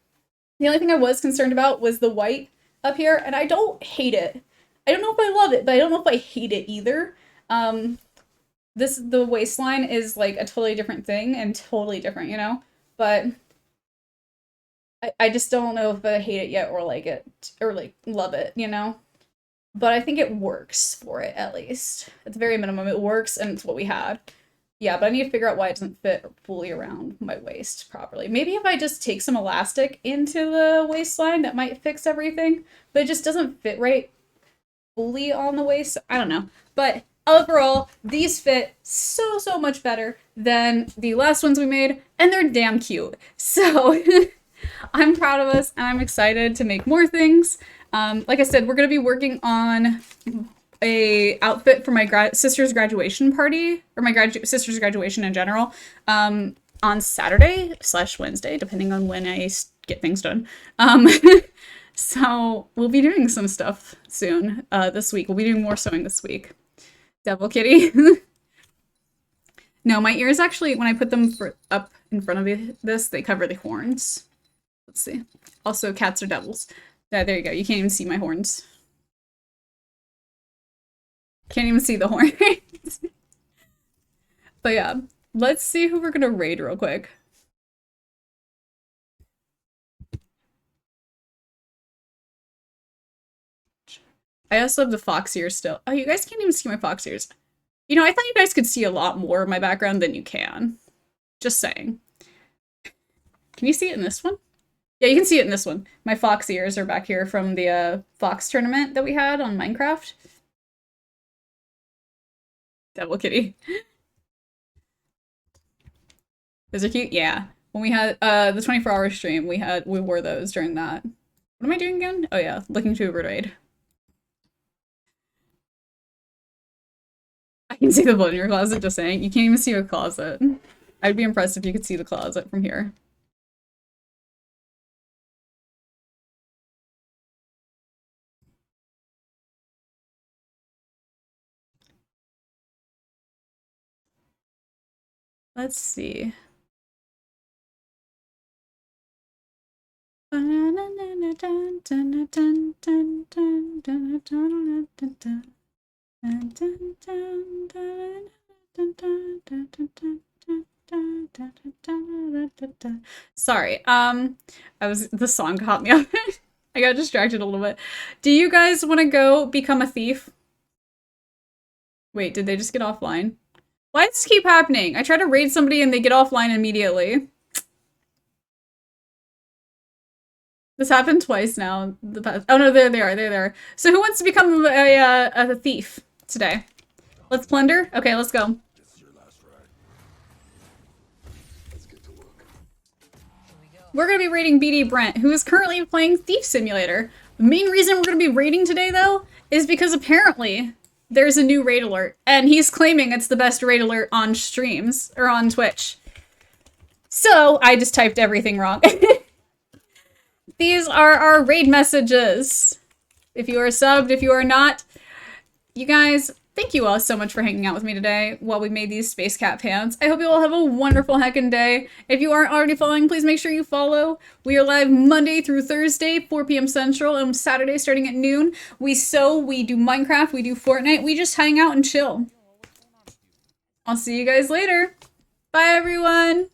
[SPEAKER 1] only thing I was concerned about was the white up here, and I don't hate it. I don't know if I love it, but I don't know if I hate it either. The waistline is like a totally different thing and totally different, you know? But I just don't know if I hate it yet or like it or like love it, you know? But I think it works for it at least. At the very minimum, it works and it's what we had. Yeah, but I need to figure out why it doesn't fit fully around my waist properly. Maybe if I just take some elastic into the waistline, that might fix everything. But it just doesn't fit right fully on the waist. I don't know. But overall, these fit so much better than the last ones we made, and they're damn cute. So I'm proud of us, and I'm excited to make more things. Like I said, we're going to be working on a outfit for my sister's graduation party, or my sister's graduation in general, on Saturday/Wednesday, depending on when I get things done. So we'll be doing some stuff soon this week. We'll be doing more sewing this week. Devil kitty. No, my ears actually, when I put them up in front of this, they cover the horns. Let's see. Also, cats are devils. There you go. You can't even see my horns. Can't even see the horns. But yeah, let's see who we're gonna raid real quick. I also have the fox ears still. Oh, you guys can't even see my fox ears. You know, I thought you guys could see a lot more of my background than you can. Just saying. Can you see it in this one? Yeah, you can see it in this one. My fox ears are back here from the fox tournament that we had on Minecraft. Devil kitty. Those are cute? Yeah. When we had the 24-hour stream, we wore those during that. What am I doing again? Oh yeah, looking to Uber raid. I can see the blood in your closet, just saying. You can't even see your closet. I'd be impressed if you could see the closet from here. Let's see. Sorry, the song caught me up. I got distracted a little bit. Do you guys want to go become a thief? Wait, did they just get offline? Why does this keep happening? I try to raid somebody and they get offline immediately. This happened twice now. Oh no, there they are. There they are. So who wants to become a thief today? Let's plunder? Okay, let's go. We're going to be raiding BD Brent, who is currently playing Thief Simulator. The main reason we're going to be raiding today, though, is because apparently there's a new raid alert, and he's claiming it's the best raid alert on streams, or on Twitch. So, I just typed everything wrong. These are our raid messages. If you are subbed, if you are not, you guys, thank you all so much for hanging out with me today while we made these Space Cat pants. I hope you all have a wonderful heckin' day. If you aren't already following, please make sure you follow. We are live Monday through Thursday, 4 p.m. Central, and Saturday starting at noon. We sew, we do Minecraft, we do Fortnite, we just hang out and chill. I'll see you guys later. Bye, everyone.